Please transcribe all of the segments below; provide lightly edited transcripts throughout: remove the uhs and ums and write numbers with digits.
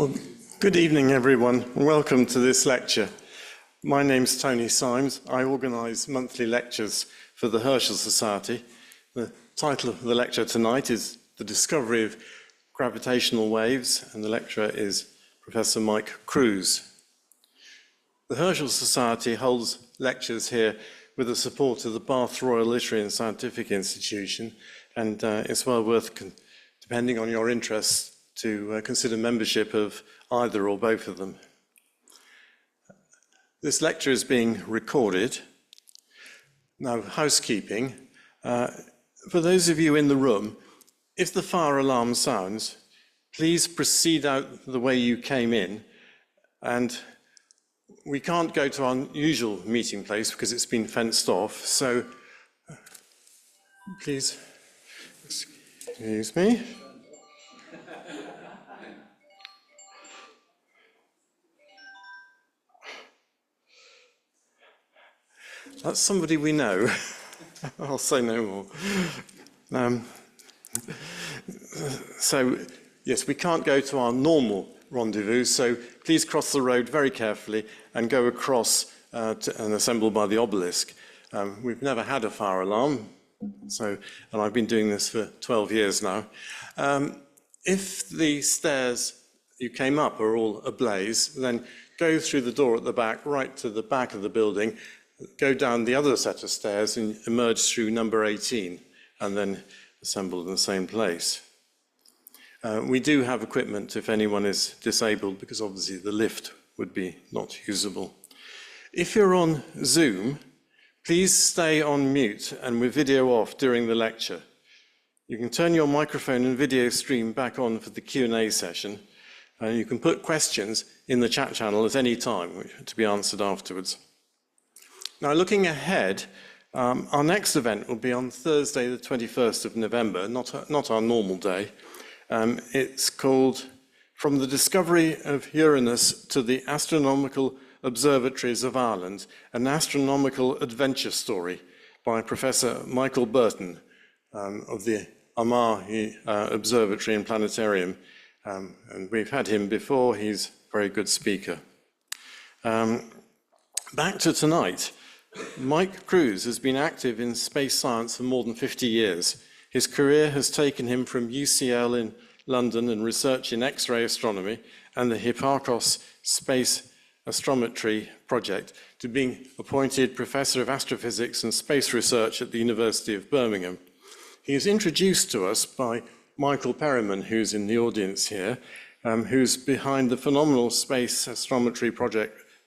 Well, good evening, everyone. Welcome to this lecture. My name's Tony Symes. I organise monthly lectures for the Herschel Society. The title of the lecture tonight is The Discovery of Gravitational Waves, and the lecturer is Professor Mike Crews. The Herschel Society holds lectures here with the support of the Bath Royal Literary and Scientific Institution, and it's well worth, depending on your interests, to consider membership of either or both of them. This lecture is being recorded. Now, housekeeping. For those of you in the room, if the fire alarm sounds, please proceed out the way you came in, and we can't go to our usual meeting place because it's been fenced off, so please, excuse me. That's somebody we know. I'll say no more. So, yes, we can't go to our normal rendezvous, so please cross the road very carefully and go across and assemble by the obelisk. We've never had a fire alarm, and I've been doing this for 12 years now. If the stairs you came up are all ablaze, then go through the door at the back, right to the back of the building, go down the other set of stairs and emerge through number 18, and then assemble in the same place. We do have equipment if anyone is disabled, because obviously the lift would be not usable. If you're on Zoom, please stay on mute and with video off during the lecture. You can turn your microphone and video stream back on for the Q&A session. You can put questions in the chat channel at any time to be answered afterwards. Now, looking ahead, our next event will be on Thursday, the 21st of November, not our normal day. It's called From the Discovery of Uranus to the Astronomical Observatories of Ireland, an Astronomical Adventure Story by Professor Michael Burton of the Armagh Observatory and Planetarium. And we've had him before. He's a very good speaker. Back to tonight. Mike Crews has been active in space science for more than 50 years. His career has taken him from UCL in London and research in X-ray astronomy and the Hipparcos Space Astrometry project to being appointed Professor of Astrophysics and Space Research at the University of Birmingham. He is introduced to us by Michael Perryman, who's in the audience here, who's behind the phenomenal space astrometry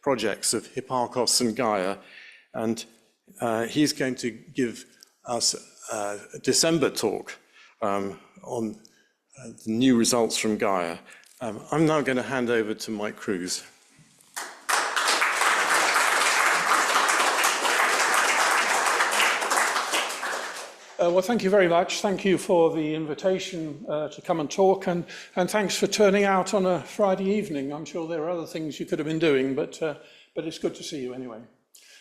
projects of Hipparcos and Gaia, and he's going to give us a December talk on the new results from Gaia. I'm now going to hand over to Mike Crews. Well, thank you very much. Thank you for the invitation to come and talk, and thanks for turning out on a Friday evening. I'm sure there are other things you could have been doing, but it's good to see you anyway.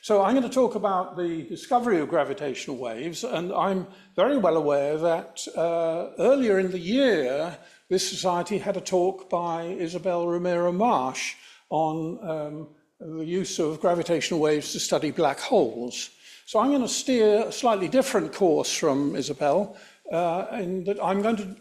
So I'm going to talk about the discovery of gravitational waves, and I'm very well aware that earlier in the year, this society had a talk by Isabel Romero Marsh on the use of gravitational waves to study black holes. So I'm going to steer a slightly different course from Isabel, in that I'm going to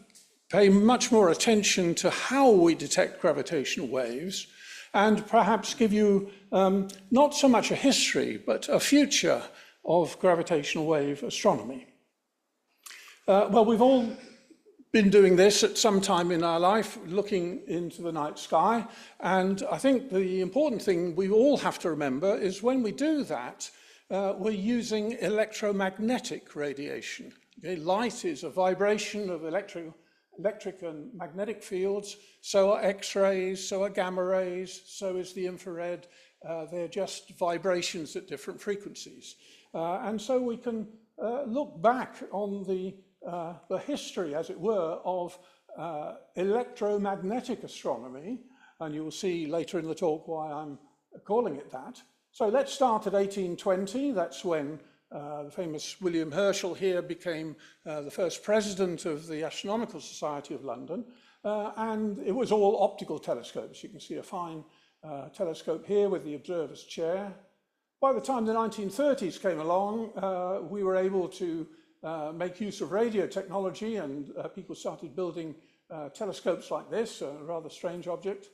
pay much more attention to how we detect gravitational waves, and perhaps give you not so much a history, but a future of gravitational wave astronomy. Well, we've all been doing this at some time in our life, looking into the night sky, and I think the important thing we all have to remember is when we do that, we're using electromagnetic radiation. Okay? Light is a vibration of electric and magnetic fields, so are X-rays, so are gamma rays, so is the infrared. They're just vibrations at different frequencies. And so we can look back on the history, as it were, of electromagnetic astronomy, and you will see later in the talk why I'm calling it that. So let's start at 1820. That's when the famous William Herschel here became the first president of the Astronomical Society of London. and it was all optical telescopes. You can see a fine telescope here with the observer's chair. By the time the 1930s came along, we were able to make use of radio technology, and people started building telescopes like this, a rather strange object.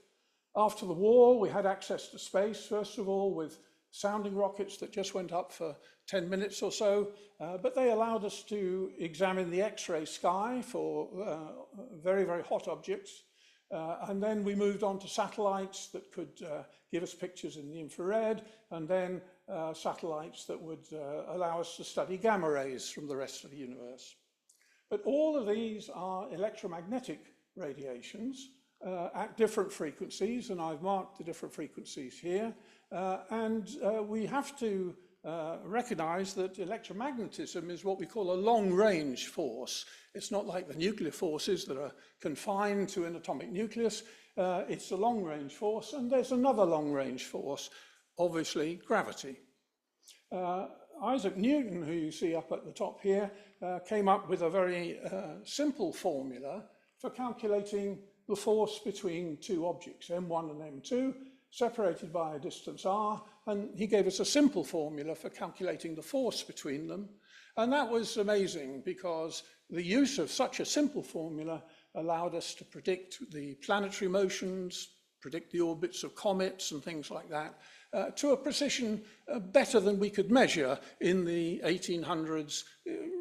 After the war, we had access to space, first of all, with sounding rockets that just went up for 10 minutes or so, but they allowed us to examine the X-ray sky for very, very hot objects. And then we moved on to satellites that could give us pictures in the infrared, and then satellites that would allow us to study gamma rays from the rest of the universe. But all of these are electromagnetic radiations at different frequencies, and I've marked the different frequencies here. We have to recognize that electromagnetism is what we call a long-range force. It's not like the nuclear forces that are confined to an atomic nucleus. It's a long-range force, and there's another long-range force, obviously gravity. Isaac Newton, who you see up at the top here, came up with a very simple formula for calculating the force between two objects, m1 and m2, separated by a distance r, and he gave us a simple formula for calculating the force between them. And that was amazing, because the use of such a simple formula allowed us to predict the planetary motions, predict the orbits of comets and things like that, to a precision better than we could measure in the 1800s,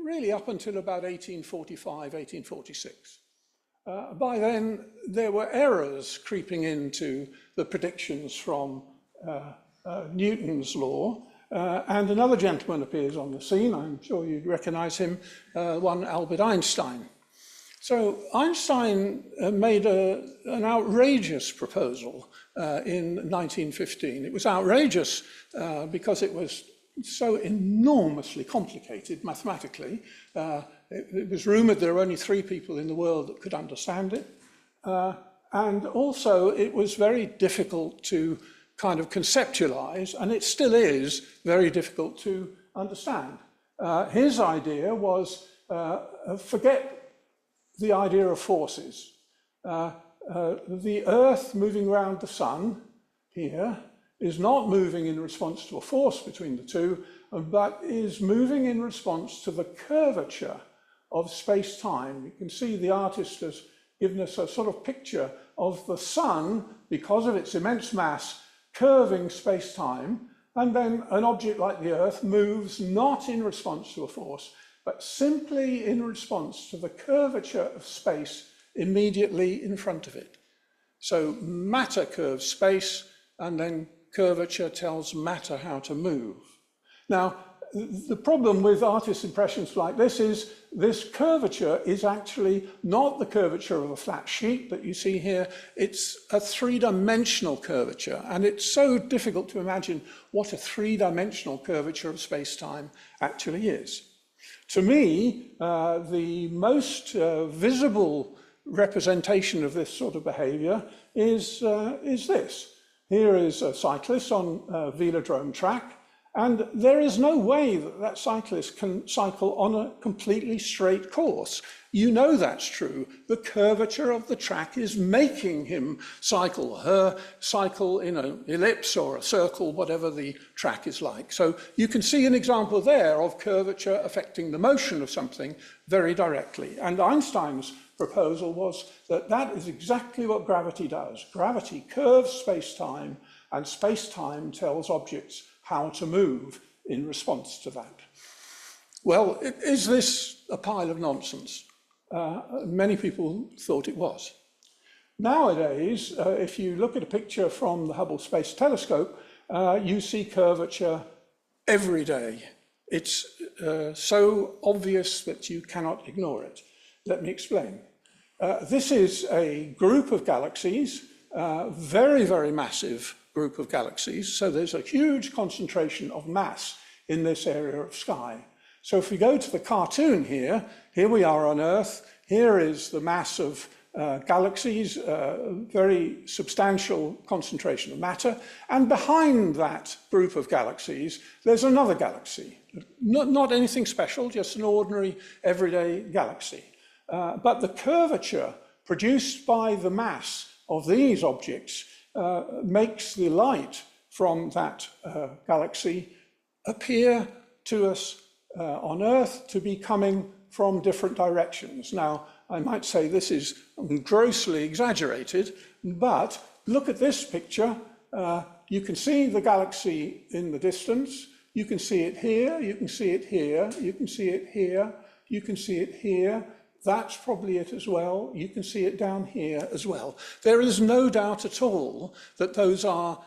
really up until about 1845, 1846. By then, there were errors creeping into the predictions from Newton's law, and another gentleman appears on the scene. I'm sure you'd recognize him, one Albert Einstein. So Einstein made an outrageous proposal in 1915. It was outrageous because it was so enormously complicated mathematically. It was rumored there were only 3 people in the world that could understand it. And also it was very difficult to kind of conceptualize, and it still is very difficult to understand. His idea was forget the idea of forces. The Earth moving around the sun here is not moving in response to a force between the two, but is moving in response to the curvature of space-time. You can see the artist has given us a sort of picture of the sun, because of its immense mass, curving space-time, and then an object like the Earth moves not in response to a force, but simply in response to the curvature of space immediately in front of it. So matter curves space, and then curvature tells matter how to move. Now, the problem with artist impressions like this is this curvature is actually not the curvature of a flat sheet that you see here. It's a 3-dimensional curvature, and it's so difficult to imagine what a 3-dimensional curvature of space-time actually is. To me, the most visible representation of this sort of behavior is this. Here is a cyclist on a velodrome track, and there is no way that that cyclist can cycle on a completely straight course. You know that's true. The curvature of the track is making him cycle, her cycle in an ellipse or a circle, whatever the track is like. So you can see an example there of curvature affecting the motion of something very directly. And Einstein's proposal was that that is exactly what gravity does. Gravity curves space-time, and space-time tells objects how to move in response to that. Well, is this a pile of nonsense? Many people thought it was. Nowadays, if you look at a picture from the Hubble Space Telescope, you see curvature every day. It's so obvious that you cannot ignore it. Let me explain. This is a group of galaxies, very, very massive group of galaxies. So there's a huge concentration of mass in this area of sky. So if we go to the cartoon here we are on Earth. Here is the mass of galaxies, very substantial concentration of matter. And behind that group of galaxies, there's another galaxy. Not anything special, just an ordinary, everyday galaxy. But the curvature produced by the mass of these objects makes the light from that galaxy appear to us on Earth to be coming from different directions. Now, I might say this is grossly exaggerated, but look at this picture. You can see the galaxy in the distance. You can see it here, you can see it here, you can see it here, you can see it here. That's probably it as well. You can see it down here as well. There is no doubt at all that those are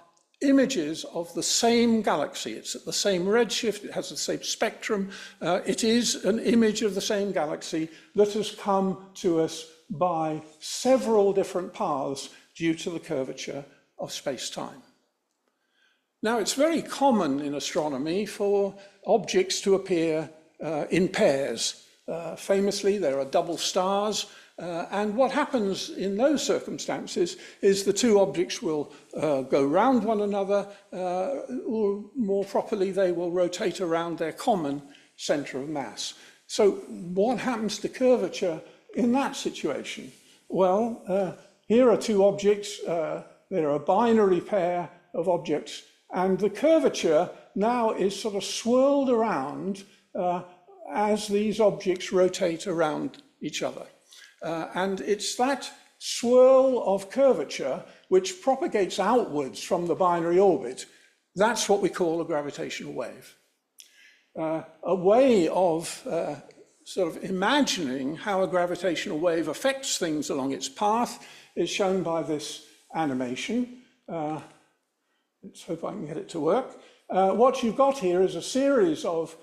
images of the same galaxy. It's at the same redshift, it has the same spectrum. It is an image of the same galaxy that has come to us by several different paths due to the curvature of space-time. Now, it's very common in astronomy for objects to appear in pairs. Famously, there are double stars, and what happens in those circumstances is the two objects will go round one another, or more properly, they will rotate around their common center of mass. So what happens to curvature in that situation? Well, here are two objects. They're a binary pair of objects, and the curvature now is sort of swirled around as these objects rotate around each other. And it's that swirl of curvature which propagates outwards from the binary orbit. That's what we call a gravitational wave. A way of sort of imagining how a gravitational wave affects things along its path is shown by this animation. Let's hope I can get it to work. What you've got here is a series of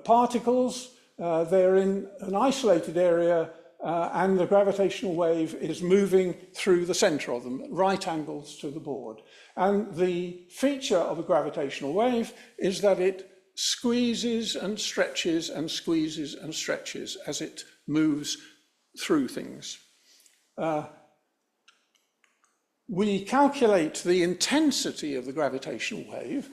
particles. They're in an isolated area, and the gravitational wave is moving through the center of them, at right angles to the board. And the feature of a gravitational wave is that it squeezes and stretches and squeezes and stretches as it moves through things. We calculate the intensity of the gravitational wave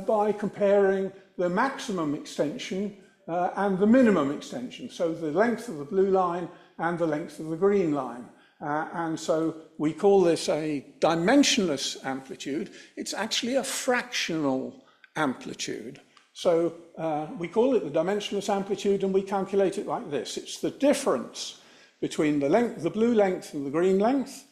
by comparing the maximum extension and the minimum extension, so the length of the blue line and the length of the green line. And so we call this a dimensionless amplitude. It's actually a fractional amplitude. So we call it the dimensionless amplitude, and we calculate it like this. It's the difference between the blue length and the green length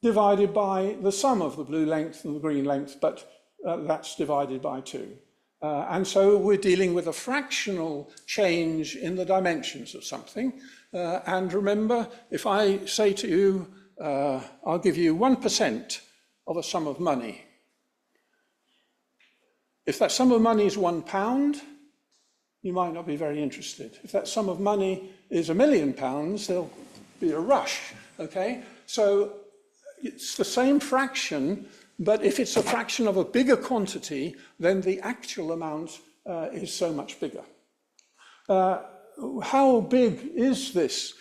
divided by the sum of the blue length and the green length, but that's divided by 2. And so we're dealing with a fractional change in the dimensions of something. And remember, if I say to you, I'll give you 1% of a sum of money. If that sum of money is £1, you might not be very interested. If that sum of money is £1 million, there'll be a rush, okay? So it's the same fraction, but if it's a fraction of a bigger quantity, then the actual amount is so much bigger. How big is this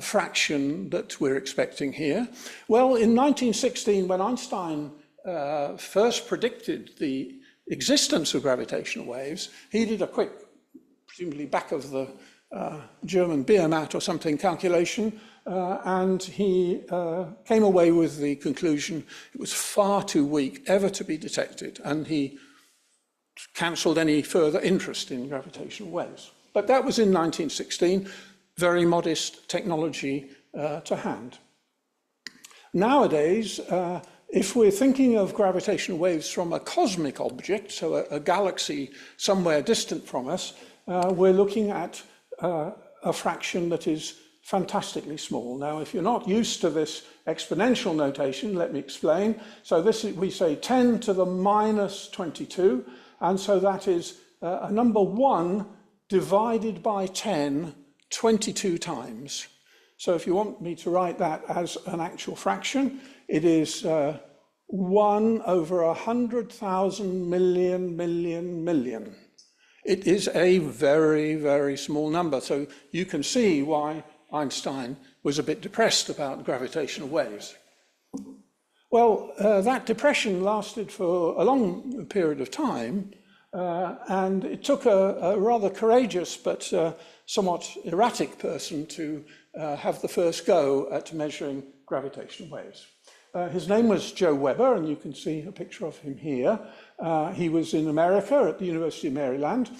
fraction that we're expecting here? Well, in 1916, when Einstein first predicted the existence of gravitational waves, he did a quick, presumably back of the German beer mat or something, calculation, and he came away with the conclusion it was far too weak ever to be detected, and he cancelled any further interest in gravitational waves. But that was in 1916, very modest technology to hand. Nowadays, if we're thinking of gravitational waves from a cosmic object, so a galaxy somewhere distant from us, we're looking at a fraction that is fantastically small. Now, if you're not used to this exponential notation, let me explain. So this is, we say 10 to the minus 22, and so that is a number 1 divided by 10 22 times. So if you want me to write that as an actual fraction, it is 1 over 100,000 million. It is a very, very small number. So you can see why Einstein was a bit depressed about gravitational waves. Well, that depression lasted for a long period of time, And it took a rather courageous but somewhat erratic person to have the first go at measuring gravitational waves. His name was Joe Weber, and you can see a picture of him here. He was in America at the University of Maryland,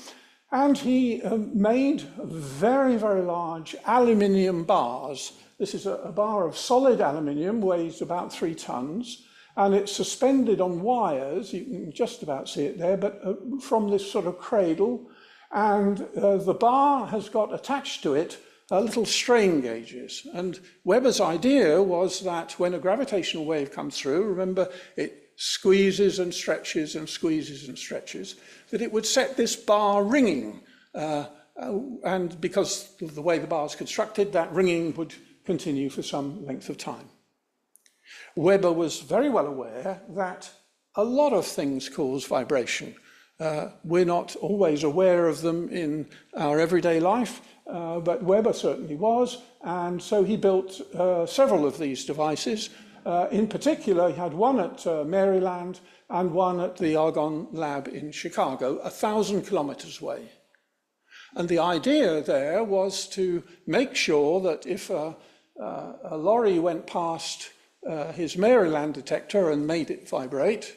and he made very, very large aluminium bars. This is a bar of solid aluminium, weighs about 3 tons, and it's suspended on wires. You can just about see it there, but from this sort of cradle. And the bar has got attached to it little strain gauges. And Weber's idea was that when a gravitational wave comes through, remember it squeezes and stretches and squeezes and stretches, that it would set this bar ringing. And because of the way the bar is constructed, that ringing would continue for some length of time. Weber was very well aware that a lot of things cause vibration. We're not always aware of them in our everyday life, but Weber certainly was, and so he built several of these devices. In particular, he had one at Maryland and one at the Argonne lab in Chicago, 1,000 kilometers away. And the idea there was to make sure that if a lorry went past his Maryland detector and made it vibrate,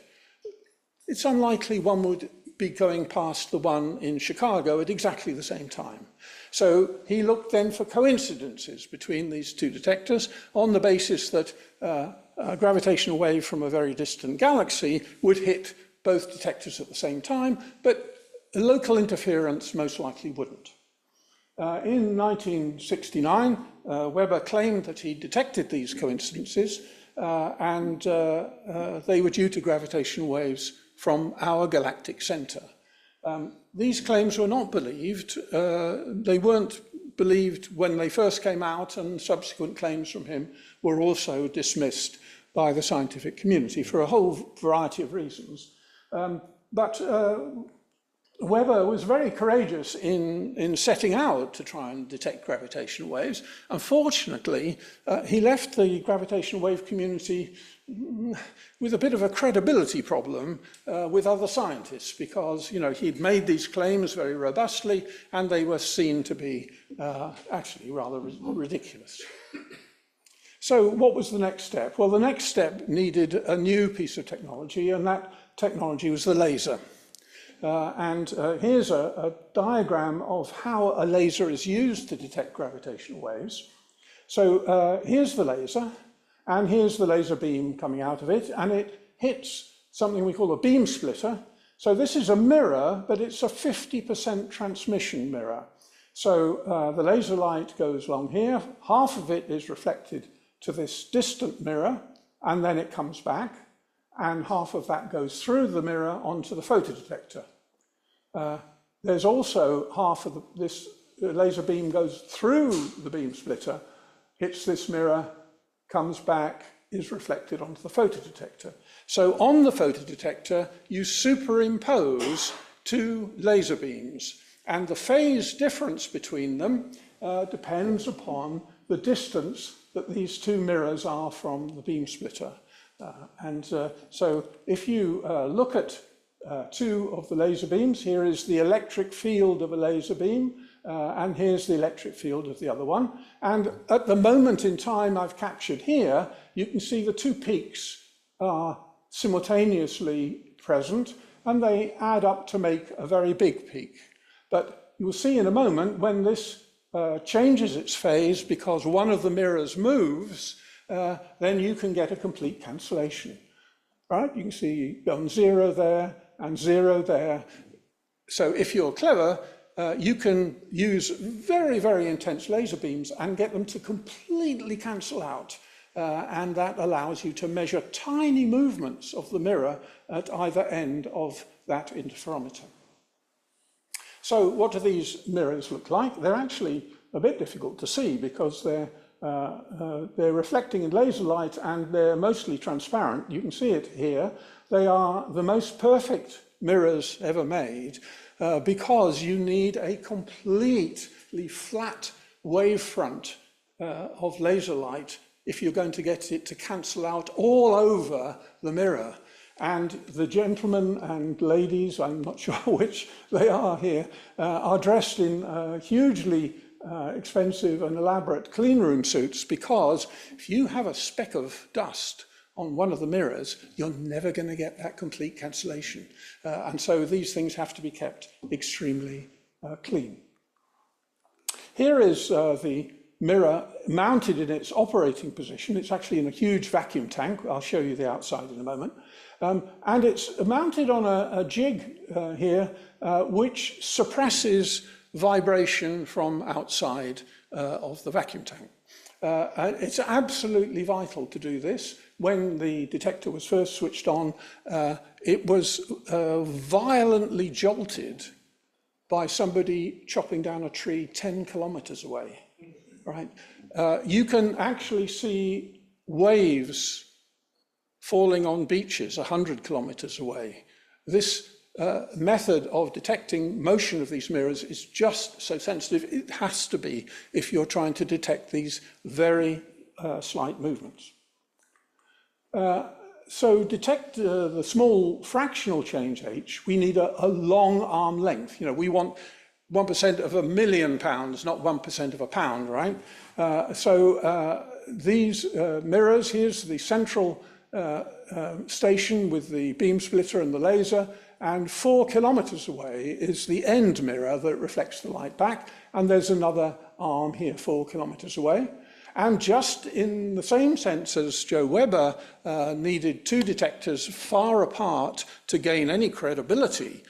it's unlikely one would be going past the one in Chicago at exactly the same time. So he looked then for coincidences between these two detectors on the basis that a gravitational wave from a very distant galaxy would hit both detectors at the same time, but local interference most likely wouldn't. In 1969, Weber claimed that he detected these coincidences, and they were due to gravitational waves from our galactic center. These claims were not believed. They weren't believed when they first came out, and subsequent claims from him were also dismissed by the scientific community for a whole variety of reasons. But Weber was very courageous in setting out to try and detect gravitational waves. Unfortunately, he left the gravitational wave community with a bit of a credibility problem with other scientists, because he'd made these claims very robustly and they were seen to be actually rather ridiculous. So what was the next step? Well, the next step needed a new piece of technology, and that technology was the laser. Here's a diagram of how a laser is used to detect gravitational waves. So here's the laser, and here's the laser beam coming out of it, and it hits something we call a beam splitter. So this is a mirror, but it's a 50% transmission mirror. So the laser light goes along here, half of it is reflected to this distant mirror, and then it comes back, and half of that goes through the mirror onto the photodetector. There's also half of this laser beam goes through the beam splitter, hits this mirror, comes back, is reflected onto the photodetector. So on the photodetector, you superimpose two laser beams, and the phase difference between them depends upon the distance that these two mirrors are from the beam splitter. So if you look at two of the laser beams, here is the electric field of a laser beam, and here's the electric field of the other one. And at the moment in time I've captured here, you can see the two peaks are simultaneously present, and they add up to make a very big peak. But you'll see in a moment when this changes its phase because one of the mirrors moves, then you can get a complete cancellation. Right? You can see on 0 there and 0 there. So if you're clever, you can use very, very intense laser beams and get them to completely cancel out. And that allows you to measure tiny movements of the mirror at either end of that interferometer. So what do these mirrors look like? They're actually a bit difficult to see because they're reflecting in laser light and they're mostly transparent. You can see it here. They are the most perfect mirrors ever made because you need a completely flat wavefront of laser light if you're going to get it to cancel out all over the mirror. And the gentlemen and ladies, I'm not sure which they are here, are dressed in hugely expensive and elaborate clean room suits, because if you have a speck of dust on one of the mirrors, you're never going to get that complete cancellation. And so these things have to be kept extremely clean. Here is the mirror mounted in its operating position. It's actually in a huge vacuum tank. I'll show you the outside in a moment. And it's mounted on a jig here, which suppresses vibration from outside of the vacuum tank. It's absolutely vital to do this. When the detector was first switched on, it was violently jolted by somebody chopping down a tree 10 kilometers away, right? You can actually see waves falling on beaches 100 kilometers away. This method of detecting motion of these mirrors is just so sensitive. It has to be if you're trying to detect these very slight movements. So detect the small fractional change h, we need a long arm length. You know, we want 1% of a million pounds, not 1% of a pound, right? These mirrors, here's the central station with the beam splitter and the laser, and 4 kilometers away is the end mirror that reflects the light back, and there's another arm here 4 kilometers away. And just in the same sense as Joe Weber needed two detectors far apart to gain any credibility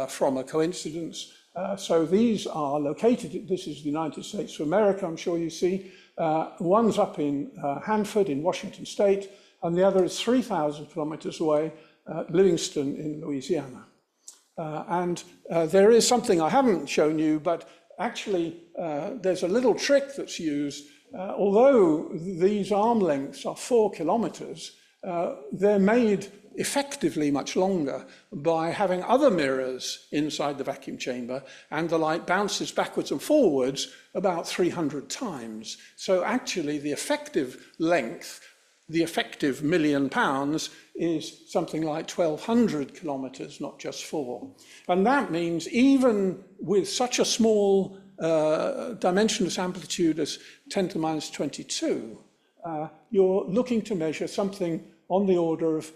from a coincidence, so these are located, this is the United States of America, I'm sure you see. One's up in Hanford in Washington State, and the other is 3,000 kilometers away at Livingston in Louisiana. There is something I haven't shown you, but actually there's a little trick that's used. Although these arm lengths are 4 kilometers, they're made effectively much longer by having other mirrors inside the vacuum chamber, and the light bounces backwards and forwards about 300 times. So actually the effective length, the effective million pounds, is something like 1,200 kilometers, not just 4. And that means even with such a small dimensionless amplitude as 10 to the minus 22, you're looking to measure something on the order of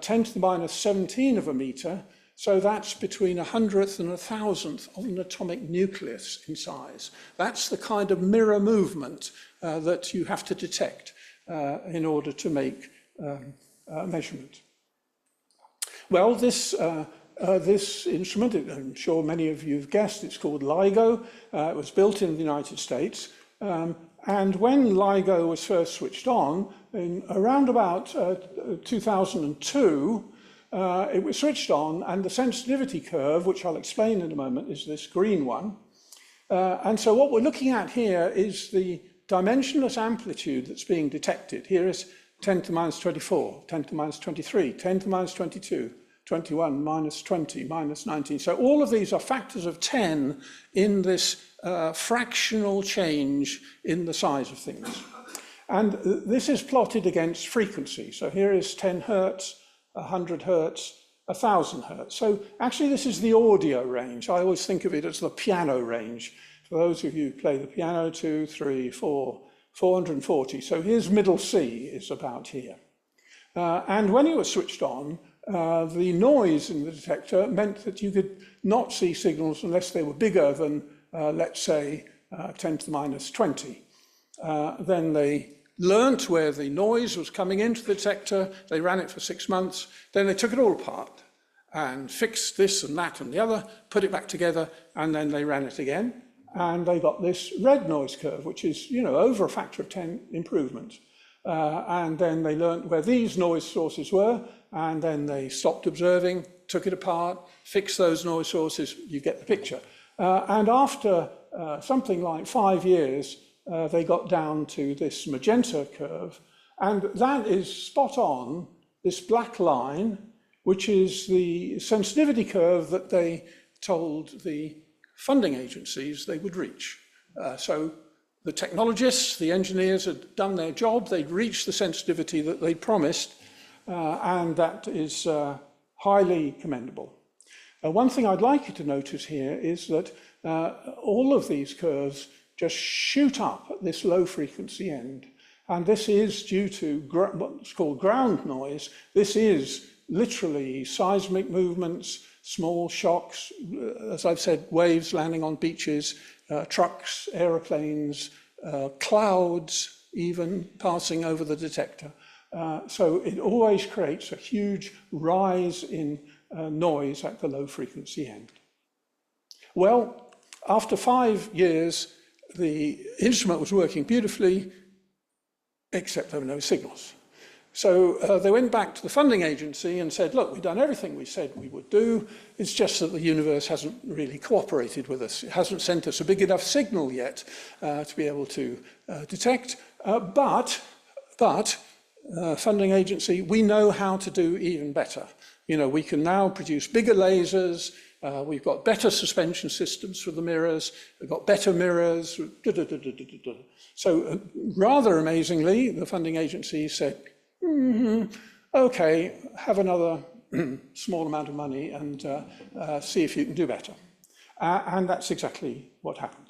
10 to the minus 17 of a meter. So that's between 100th and 1,000th of an atomic nucleus in size. That's the kind of mirror movement that you have to detect in order to make a measurement. Well, this instrument, I'm sure many of you have guessed, it's called LIGO. It was built in the United States. And when LIGO was first switched on, in around about 2002, it was switched on, and the sensitivity curve, which I'll explain in a moment, is this green one. And so what we're looking at here is the dimensionless amplitude that's being detected. Here is 10 to the minus 24, 10 to the minus 23, 10 to the minus 22, 21, minus 20, minus 19. So all of these are factors of 10 in this fractional change in the size of things. And this is plotted against frequency. So here is 10 hertz, 100 hertz, 1,000 hertz. So actually this is the audio range. I always think of it as the piano range. For those of you who play the piano, 2, 3, 4, 440. So here's middle C is about here. And when it was switched on, the noise in the detector meant that you could not see signals unless they were bigger than, let's say, 10 to the minus 20. Then they learnt where the noise was coming into the detector. They ran it for 6 months. Then they took it all apart and fixed this and that and the other, put it back together, and then they ran it again. And they got this red noise curve, which is, you know, over a factor of 10 improvement. And then they learnt where these noise sources were, and then they stopped observing, took it apart, fixed those noise sources. You get the picture. And after something like 5 years, they got down to this magenta curve, and that is spot on, this black line, which is the sensitivity curve that they told the funding agencies they would reach. So the technologists, the engineers had done their job, they'd reached the sensitivity that they promised, and that is highly commendable. One thing I'd like you to notice here is that all of these curves just shoot up at this low frequency end. And this is due to what's called ground noise. This is literally seismic movements, small shocks, as I've said, waves landing on beaches, trucks, aeroplanes, clouds even passing over the detector. So it always creates a huge rise in noise at the low frequency end. Well, after 5 years, the instrument was working beautifully, except there were no signals. So they went back to the funding agency and said, look, we've done everything we said we would do. It's just that the universe hasn't really cooperated with us. It hasn't sent us a big enough signal yet to be able to detect. But funding agency, we know how to do even better. You know, we can now produce bigger lasers. We've got better suspension systems for the mirrors. We've got better mirrors. So rather amazingly, the funding agency said, okay, have another small amount of money and see if you can do better. And that's exactly what happened.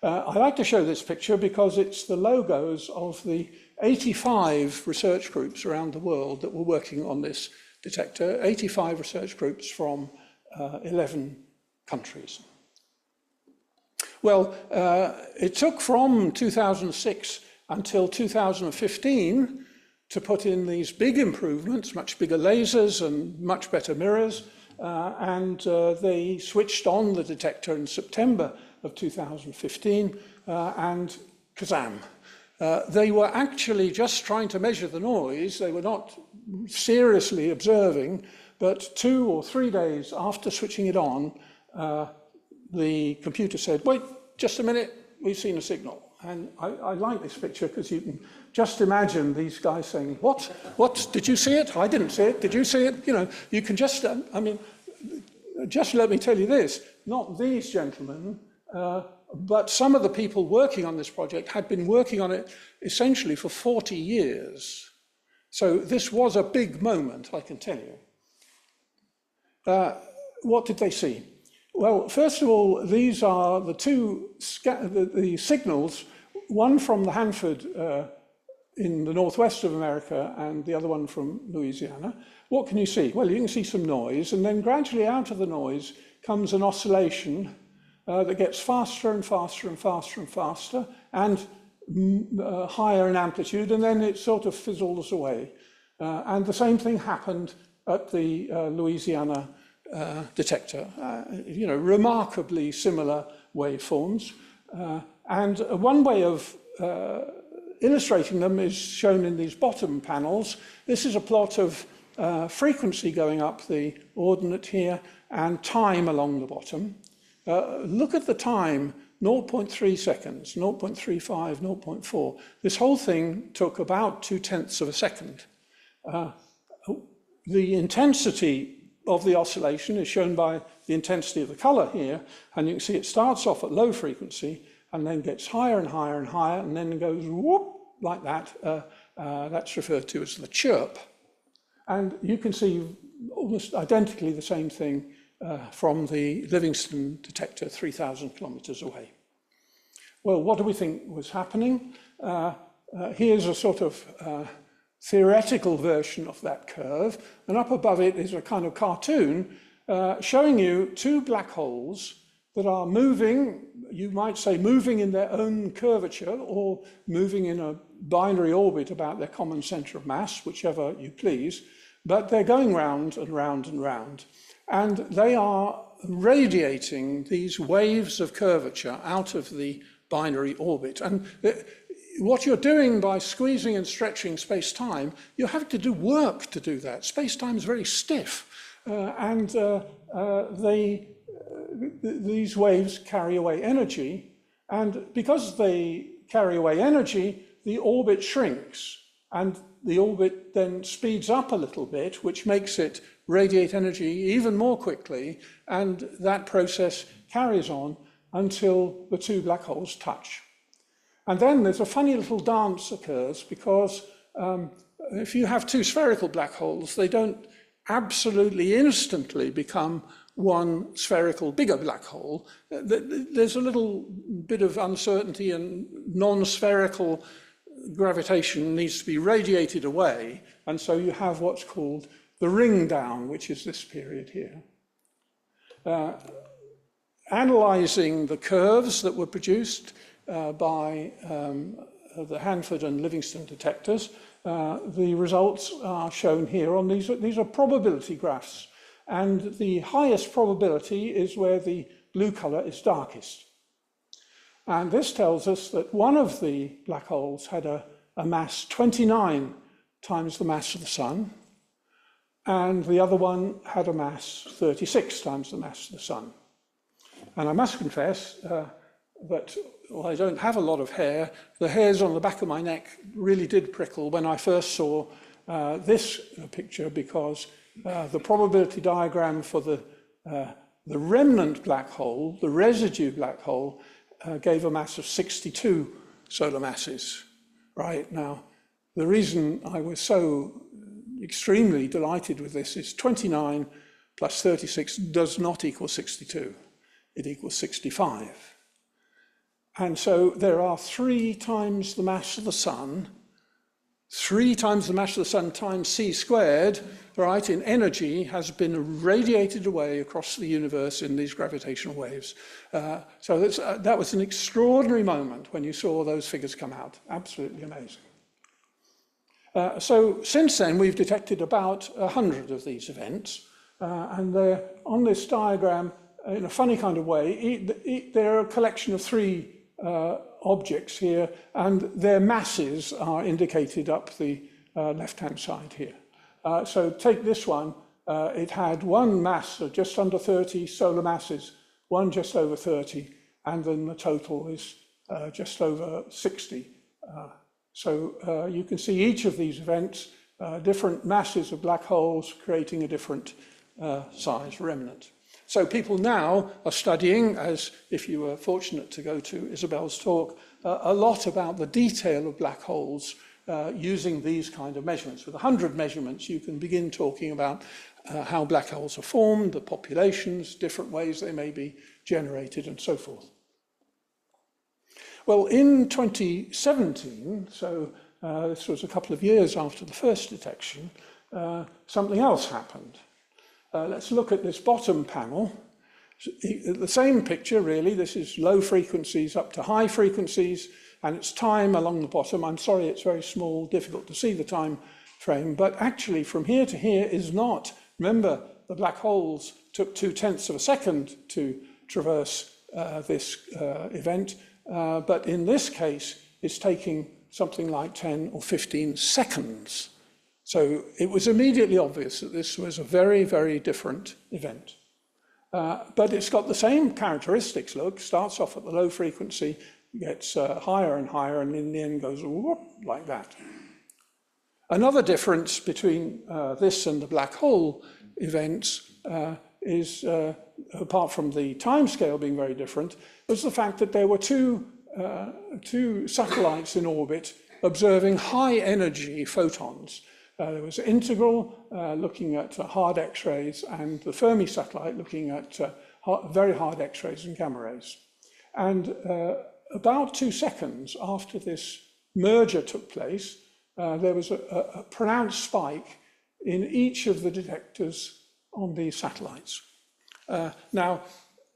I like to show this picture because it's the logos of the 85 research groups around the world that were working on this detector, 85 research groups from 11 countries. Well, it took from 2006 until 2015 to put in these big improvements, much bigger lasers and much better mirrors, and they switched on the detector in September of 2015, and kazam. They were actually just trying to measure the noise. They were not seriously observing, but 2 or 3 days after switching it on, the computer said, wait, just a minute, we've seen a signal. And I like this picture because you can just imagine these guys saying, what, did you see it? I didn't see it, did you see it? You know, you can just, I mean, just let me tell you this, not these gentlemen, but some of the people working on this project had been working on it essentially for 40 years. So this was a big moment, I can tell you. What did they see? Well, first of all, these are the two the signals, one from the Hanford in the northwest of America and the other one from Louisiana. What can you see? Well, you can see some noise, and then gradually out of the noise comes an oscillation that gets faster and faster and faster and faster and higher in amplitude, and then it sort of fizzles away. And the same thing happened at the Louisiana detector, you know, remarkably similar waveforms. And one way of illustrating them is shown in these bottom panels. This is a plot of frequency going up the ordinate here and time along the bottom. Look at the time, 0.3 seconds, 0.35, 0.4. This whole thing took about 0.2 of a second. The intensity of the oscillation is shown by the intensity of the color here, and you can see it starts off at low frequency and then gets higher and higher and higher and then goes whoop like that. That's referred to as the chirp. And you can see almost identically the same thing from the Livingston detector 3,000 kilometers away. Well, what do we think was happening? Here's a sort of theoretical version of that curve, and up above it is a kind of cartoon showing you two black holes that are moving, you might say moving in their own curvature or moving in a binary orbit about their common center of mass, whichever you please, but they're going round and round and round. And they are radiating these waves of curvature out of the binary orbit. And what you're doing by squeezing and stretching space-time, you have to do work to do that. Space-time is very stiff, and these waves carry away energy, and because they carry away energy, the orbit shrinks, and the orbit then speeds up a little bit, which makes it radiate energy even more quickly, and that process carries on until the two black holes touch. And then there's a funny little dance occurs because if you have two spherical black holes, they don't absolutely instantly become one spherical bigger black hole. There's a little bit of uncertainty, and non-spherical gravitation needs to be radiated away, and so you have what's called the ring down, which is this period here. Analyzing the curves that were produced by the Hanford and Livingston detectors, the results are shown here on these. These are probability graphs, and the highest probability is where the blue color is darkest. And this tells us that one of the black holes had a mass 29 times the mass of the Sun, and the other one had a mass 36 times the mass of the Sun. And I must confess that I don't have a lot of hair. The hairs on the back of my neck really did prickle when I first saw this picture, because the probability diagram for the remnant black hole, the residue black hole, gave a mass of 62 solar masses. Right now, the reason I was so extremely delighted with this is 29 plus 36 does not equal 62. It equals 65. And so there are 3 times the mass of the Sun, 3 times the mass of the Sun times c squared, right, in energy has been radiated away across the universe in these gravitational waves. So that was an extraordinary moment when you saw those figures come out. Absolutely amazing. So since then, we've detected about 100 of these events, and they're on this diagram in a funny kind of way. They're a collection of 3 objects here, and their masses are indicated up the left-hand side here. So take this one. It had one mass of just under 30 solar masses, one just over 30, and then the total is just over 60. So you can see each of these events, different masses of black holes creating a different size remnant. So people now are studying, as if you were fortunate to go to Isabel's talk, a lot about the detail of black holes using these kind of measurements. With 100 measurements, you can begin talking about how black holes are formed, the populations, different ways they may be generated, and so forth. Well, in 2017, so this was a couple of years after the first detection, something else happened. Let's look at this bottom panel. The same picture, really. This is low frequencies up to high frequencies, and it's time along the bottom. I'm sorry, it's very small, difficult to see the time frame, but actually from here to here is not. Remember, the black holes took 0.2 of a second to traverse this event, but in this case, it's taking something like 10 or 15 seconds. So it was immediately obvious that this was a very, very different event. But it's got the same characteristics. Look, starts off at the low frequency, gets higher and higher, and in the end goes whoop, like that. Another difference between this and the black hole events is, apart from the timescale being very different, was the fact that there were two satellites in orbit observing high energy photons. There was Integral looking at hard X-rays, and the Fermi satellite looking at very hard X-rays and gamma rays. And about 2 seconds after this merger took place, there was a pronounced spike in each of the detectors on these satellites. Now,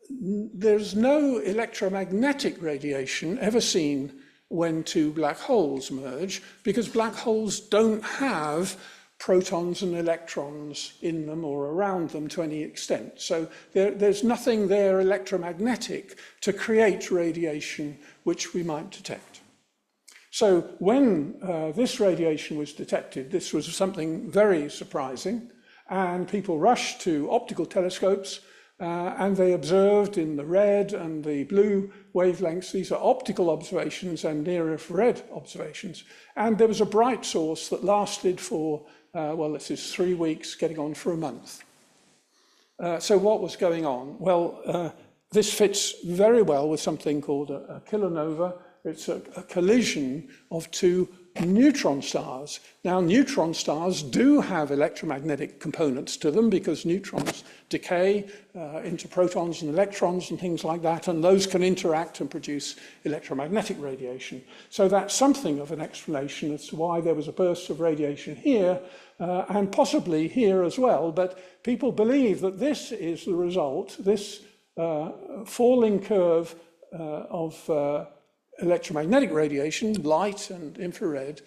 there's no electromagnetic radiation ever seen when 2 black holes merge, because black holes don't have protons and electrons in them or around them to any extent. So there's nothing there electromagnetic to create radiation which we might detect. So when this radiation was detected, this was something very surprising, and people rushed to optical telescopes, and they observed in the red and the blue wavelengths. These are optical observations and near-infrared observations. And there was a bright source that lasted for, well, this is 3 weeks, getting on for a month. So what was going on? Well, this fits very well with something called a kilonova. It's a collision of 2 neutron stars. Now, neutron stars do have electromagnetic components to them because neutrons decay into protons and electrons and things like that, and those can interact and produce electromagnetic radiation. So that's something of an explanation as to why there was a burst of radiation here and possibly here as well. But people believe that this is the result, this falling curve of electromagnetic radiation, light and infrared,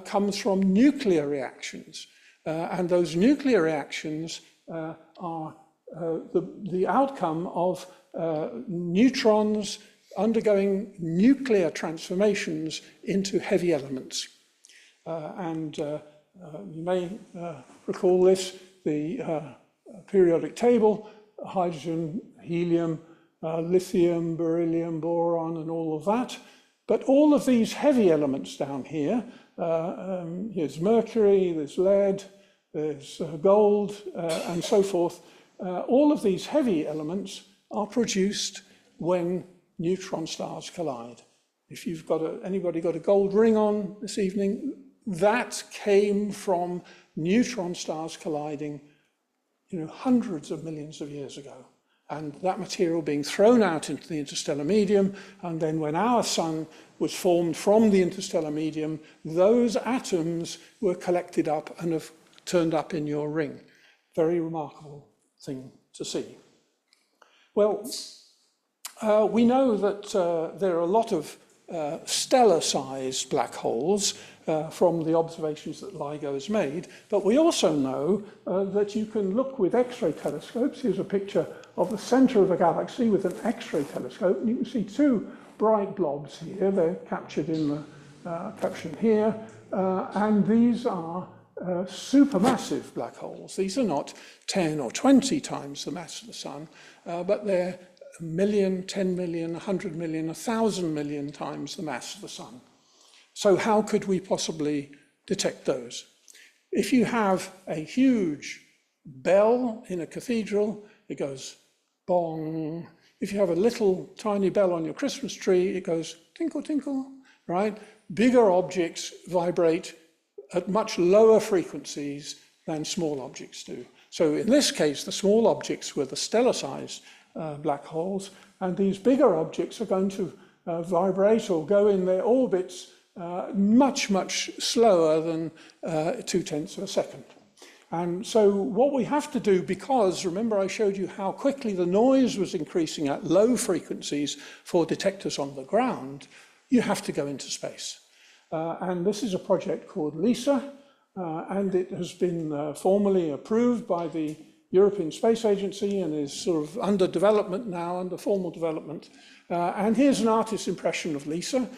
comes from nuclear reactions. And those nuclear reactions are the outcome of neutrons undergoing nuclear transformations into heavy elements. You may recall this, the periodic table, hydrogen, helium, lithium, beryllium, boron, and all of that. But all of these heavy elements down here, here's mercury, there's lead, there's gold, and so forth. All of these heavy elements are produced when neutron stars collide. If you've got anybody got a gold ring on this evening, that came from neutron stars colliding, hundreds of millions of years ago. And that material being thrown out into the interstellar medium, and then when our sun was formed from the interstellar medium, those atoms were collected up and have turned up in your ring. Very remarkable thing to see. Well, we know that there are a lot of stellar-sized black holes from the observations that LIGO has made, but we also know that you can look with X-ray telescopes. Here's a picture of the center of a galaxy with an X-ray telescope, and you can see two bright blobs here. They're captured in the caption here, and these are supermassive black holes. These are not 10 or 20 times the mass of the sun, but they're 1 million, 10 million, 100 million, 1,000 million times the mass of the sun. So how could we possibly detect those? If you have a huge bell in a cathedral, it goes bong. If you have a little tiny bell on your Christmas tree, it goes tinkle, tinkle, right? Bigger objects vibrate at much lower frequencies than small objects do. So in this case, the small objects were the stellar-sized black holes, and these bigger objects are going to vibrate or go in their orbits much, much slower than 0.2 of a second. And so what we have to do, because remember I showed you how quickly the noise was increasing at low frequencies for detectors on the ground, you have to go into space. And this is a project called LISA, and it has been formally approved by the European Space Agency and is sort of under development now, under formal development. And here's an artist's impression of LISA.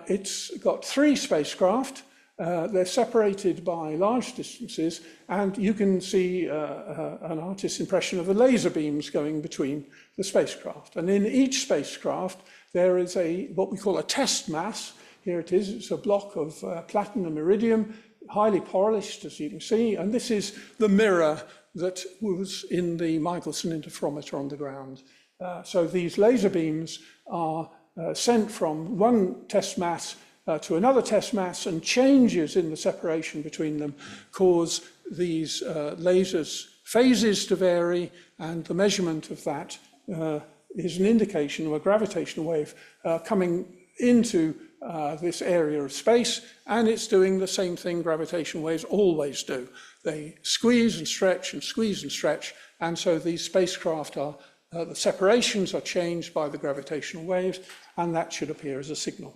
It's got 3 spacecraft. They're separated by large distances, and you can see an artist's impression of the laser beams going between the spacecraft. And in each spacecraft, there is what we call a test mass. Here it is. It's a block of platinum iridium, highly polished, as you can see. And this is the mirror that was in the Michelson interferometer on the ground. So these laser beams are sent from one test mass to another test mass, and changes in the separation between them cause these lasers' phases to vary, and the measurement of that is an indication of a gravitational wave coming into this area of space, and it's doing the same thing gravitational waves always do. They squeeze and stretch and squeeze and stretch, and so these spacecraft are, the separations are changed by the gravitational waves, and that should appear as a signal.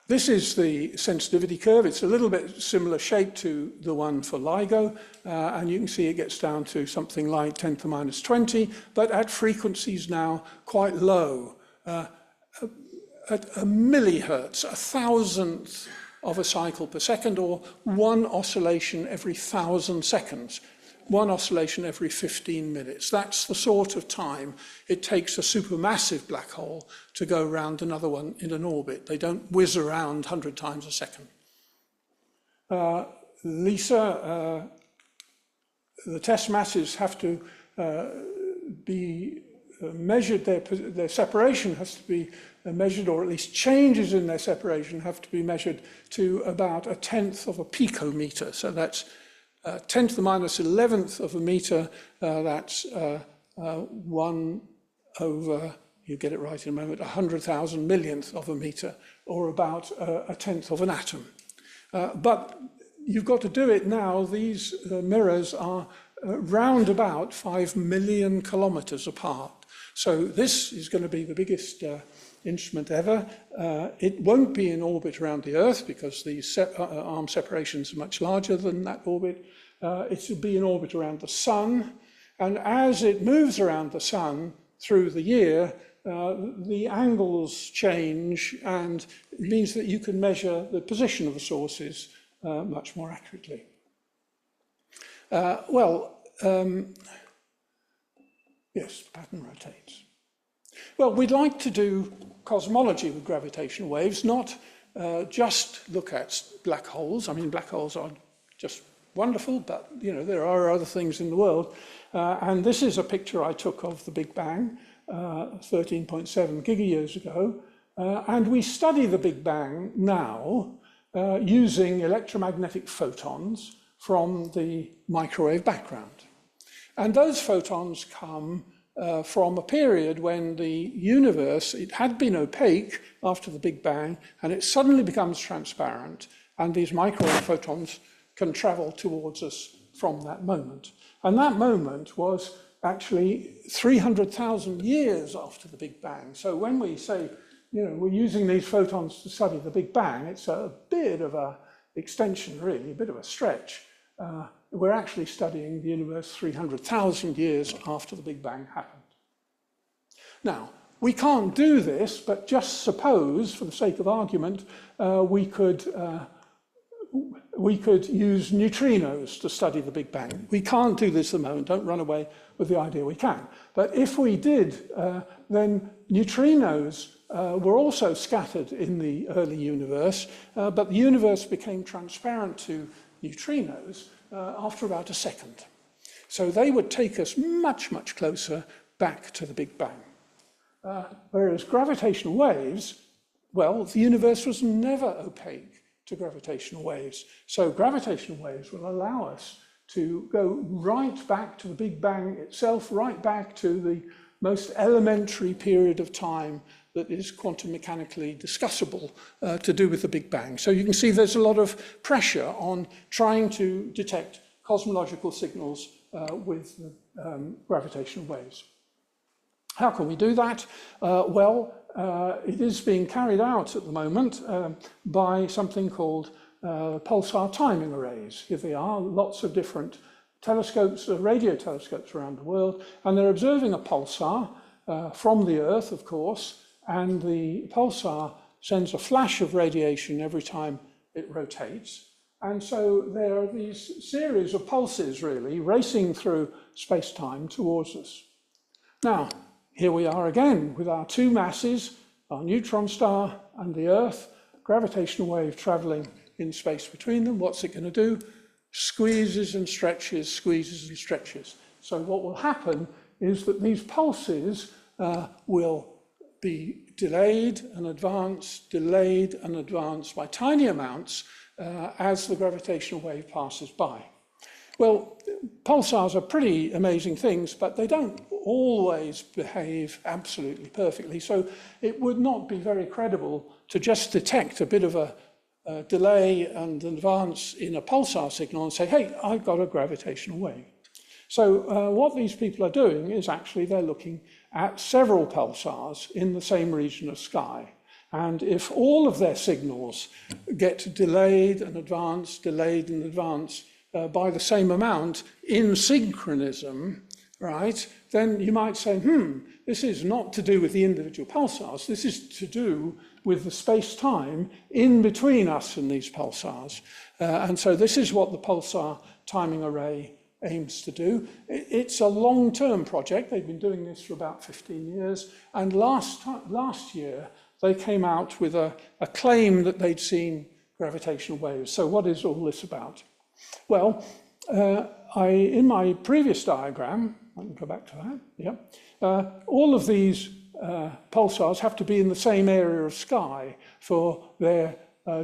This is the sensitivity curve. It's a little bit similar shape to the one for LIGO, and you can see it gets down to something like 10 to the minus 20, but at frequencies now quite low. At a millihertz, 1,000th of a cycle per second, or one oscillation every 1,000 seconds. One oscillation every 15 minutes. That's the sort of time it takes a supermassive black hole to go around another one in an orbit. They don't whiz around 100 times a second. LISA, the test masses have to be measured, their separation has to be measured, or at least changes in their separation have to be measured to about 1/10 of a picometer. So that's 10 to the minus 11th of a meter. That's 1 over, you get it right in a moment, 100,000 millionth of a meter, or about 1/10 of an atom. But you've got to do it now. These mirrors are round about 5 million kilometers apart. So this is going to be the biggest instrument ever. It won't be in orbit around the Earth because the arm separations are much larger than that orbit. It will be in orbit around the Sun. And as it moves around the Sun through the year, the angles change, and it means that you can measure the position of the sources much more accurately. Yes, the pattern rotates. Well, we'd like to do cosmology with gravitational waves, not just look at black holes. I mean, black holes are just wonderful, but there are other things in the world. And this is a picture I took of the Big Bang 13.7 gigayears ago. And we study the Big Bang now using electromagnetic photons from the microwave background. And those photons come from a period when the universe, it had been opaque after the Big Bang, and it suddenly becomes transparent, and these microwave photons can travel towards us from that moment. And that moment was actually 300,000 years after the Big Bang. So when we say, we're using these photons to study the Big Bang, it's a bit of an extension, really, a bit of a stretch. We're actually studying the universe 300,000 years after the Big Bang happened. Now, we can't do this, but just suppose, for the sake of argument, we could use neutrinos to study the Big Bang. We can't do this at the moment. Don't run away with the idea we can. But if we did, then neutrinos were also scattered in the early universe, but the universe became transparent to neutrinos after about a second. So they would take us much, much closer back to the Big Bang. Whereas gravitational waves, well, the universe was never opaque to gravitational waves. So gravitational waves will allow us to go right back to the Big Bang itself, right back to the most elementary period of time that is quantum mechanically discussable to do with the Big Bang. So you can see there's a lot of pressure on trying to detect cosmological signals with gravitational waves. How can we do that? It is being carried out at the moment by something called pulsar timing arrays. Here they are, lots of different telescopes, radio telescopes around the world, and they're observing a pulsar from the Earth, of course, and the pulsar sends a flash of radiation every time it rotates. And so there are these series of pulses, really, racing through space-time towards us. Now, here we are again with our two masses, our neutron star and the Earth, gravitational wave traveling in space between them. What's it going to do? Squeezes and stretches, squeezes and stretches. So what will happen is that these pulses will be delayed and advanced by tiny amounts as the gravitational wave passes by. Well, pulsars are pretty amazing things, but they don't always behave absolutely perfectly. So it would not be very credible to just detect a bit of a delay and advance in a pulsar signal and say, hey, I've got a gravitational wave. So what these people are doing is actually they're looking at several pulsars in the same region of sky. And if all of their signals get delayed and advanced by the same amount in synchronism, right, then you might say, this is not to do with the individual pulsars. This is to do with the space-time in between us and these pulsars. And so this is what the pulsar timing array aims to do. It's a long-term project. They've been doing this for about 15 years. And last year, they came out with a claim that they'd seen gravitational waves. So what is all this about? Well, in my previous diagram, I can go back to that, yeah. All of these pulsars have to be in the same area of sky for their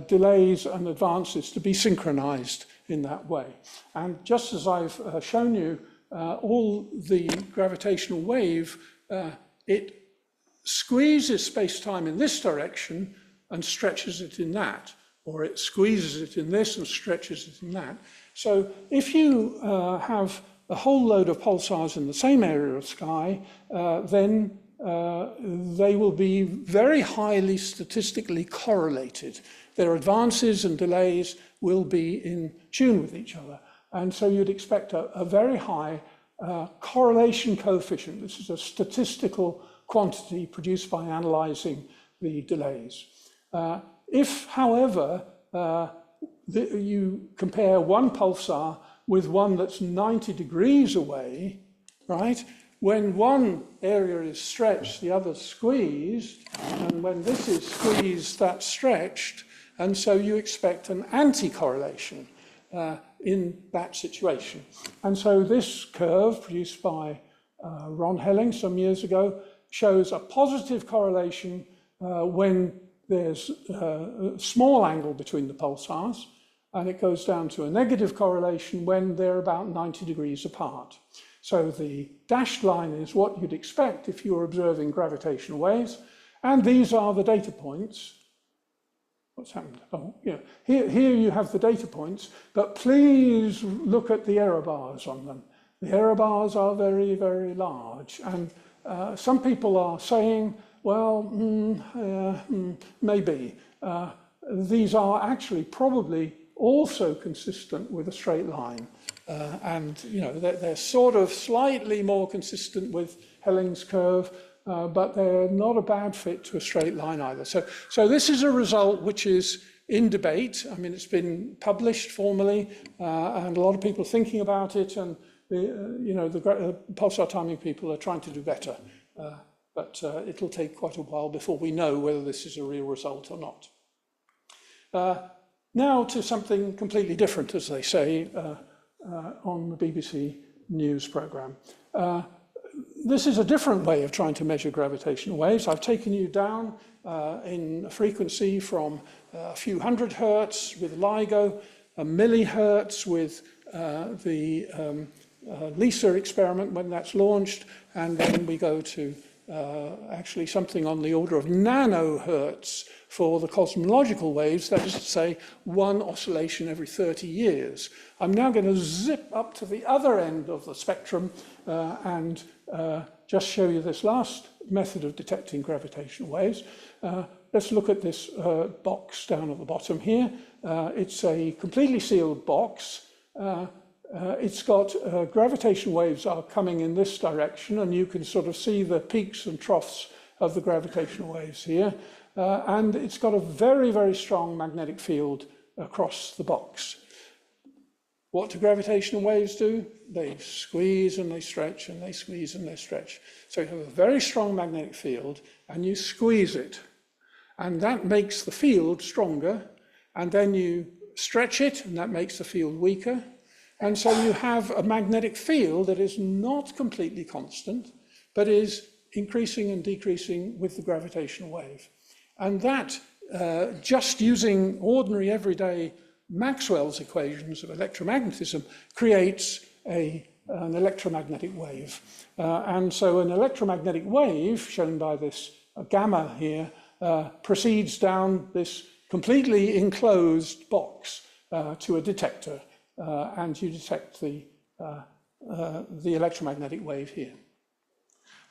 delays and advances to be synchronized in that way. And just as I've shown you, all the gravitational wave, it squeezes space-time in this direction and stretches it in that, or it squeezes it in this and stretches it in that. So if you have a whole load of pulsars in the same area of sky, then they will be very highly statistically correlated. Their advances and delays will be in tune with each other. And so you'd expect a very high correlation coefficient. This is a statistical quantity produced by analyzing the delays. If, however, you compare one pulsar with one that's 90 degrees away, right? When one area is stretched, the other's squeezed, and when this is squeezed, that's stretched, and so you expect an anti-correlation in that situation. And so this curve, produced by Ron Helling some years ago, shows a positive correlation when there's a small angle between the pulsars, and it goes down to a negative correlation when they're about 90 degrees apart. So the dashed line is what you'd expect if you were observing gravitational waves, and these are the data points. What's happened? Oh, yeah. Here you have the data points, but please look at the error bars on them. The error bars are very, very large, and some people are saying, well, maybe. These are actually probably also consistent with a straight line. And you know, they're sort of slightly more consistent with Helling's curve, but they're not a bad fit to a straight line either. So this is a result which is in debate. I mean, it's been published formally, and a lot of people thinking about it, and the pulsar timing people are trying to do better. But it'll take quite a while before we know whether this is a real result or not. Now to something completely different, as they say, on the BBC News programme. This is a different way of trying to measure gravitational waves. I've taken you down in a frequency from a few hundred hertz with LIGO, a millihertz with the LISA experiment when that's launched, and then we go to actually something on the order of nanohertz for the cosmological waves, that is to say, one oscillation every 30 years. I'm now going to zip up to the other end of the spectrum and just show you this last method of detecting gravitational waves. Let's look at this box down at the bottom here. It's a completely sealed box. It's got gravitational waves are coming in this direction, and you can sort of see the peaks and troughs of the gravitational waves here. And it's got a very, very strong magnetic field across the box. What do gravitational waves do? They squeeze and they stretch, and they squeeze and they stretch. So you have a very strong magnetic field, and you squeeze it. And that makes the field stronger, and then you stretch it, and that makes the field weaker. And so you have a magnetic field that is not completely constant, but is increasing and decreasing with the gravitational wave. And that, just using ordinary everyday Maxwell's equations of electromagnetism, creates an electromagnetic wave. And so an electromagnetic wave, shown by this gamma here, proceeds down this completely enclosed box to a detector. And you detect the electromagnetic wave here.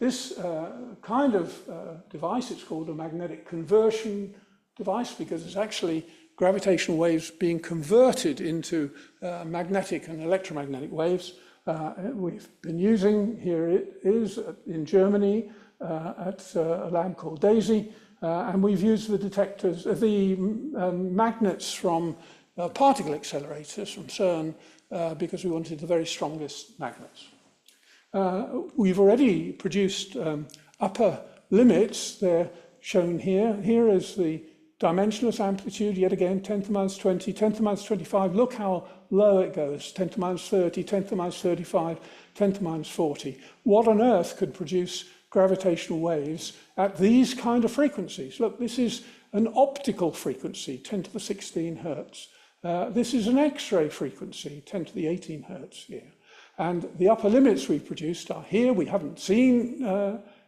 This kind of device, it's called a magnetic conversion device, because it's actually gravitational waves being converted into magnetic and electromagnetic waves. We've been using, here it is in Germany at a lab called DAISY, and we've used the detectors, the magnets from particle accelerators from CERN because we wanted the very strongest magnets. We've already produced upper limits. They're shown here. Here is the dimensionless amplitude, yet again, 10 to the minus 20, 10 to the minus 25. Look how low it goes, 10 to minus 30, 10 to minus 35, 10 to minus 40. What on earth could produce gravitational waves at these kind of frequencies? Look, this is an optical frequency, 10 to the 16 hertz. This is an X-ray frequency, 10 to the 18 hertz here. And the upper limits we've produced are here. We haven't seen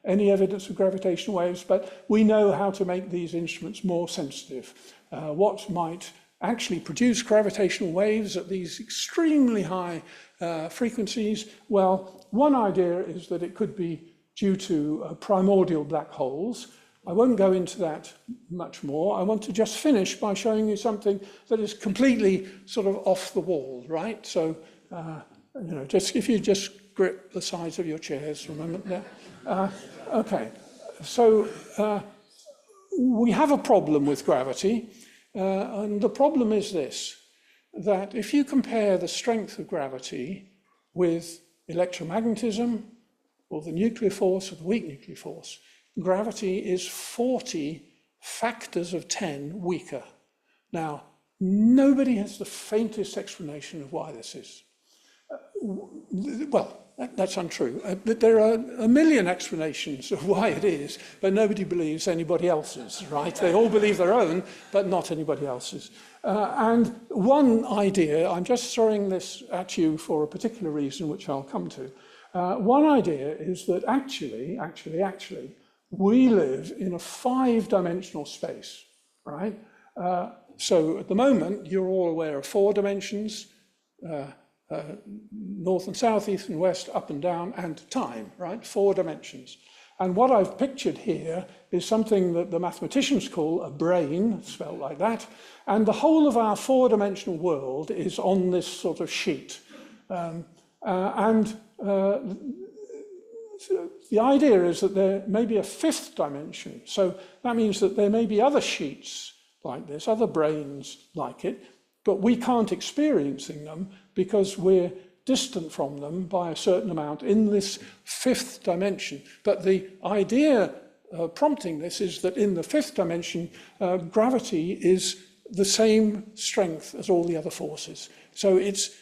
any evidence of gravitational waves, but we know how to make these instruments more sensitive. What might actually produce gravitational waves at these extremely high frequencies? Well, one idea is that it could be due to primordial black holes. I won't go into that much more. I want to just finish by showing you something that is completely sort of off the wall, right? So, you know, just if you just grip the sides of your chairs for a moment there. Okay, so we have a problem with gravity, and the problem is this, that if you compare the strength of gravity with electromagnetism, or the nuclear force, or the weak nuclear force, gravity is 40 factors of 10 weaker. Now, nobody has the faintest explanation of why this is. Well, that's untrue. There are a million explanations of why it is, but nobody believes anybody else's, right? They all believe their own, but not anybody else's. And one idea, I'm just throwing this at you for a particular reason, which I'll come to. One idea is that actually, we live in a 5-dimensional space, right? So at the moment, you're all aware of 4 dimensions, north and south, east and west, up and down, and time, right? 4 dimensions. And what I've pictured here is something that the mathematicians call a brane, spelled like that, and the whole of our 4-dimensional world is on this sort of sheet. The idea is that there may be a 5th dimension. So that means that there may be other sheets like this, other branes like it, but we can't experiencing them because we're distant from them by a certain amount in this 5th dimension. But the idea prompting this is that in the 5th dimension, gravity is the same strength as all the other forces. So it's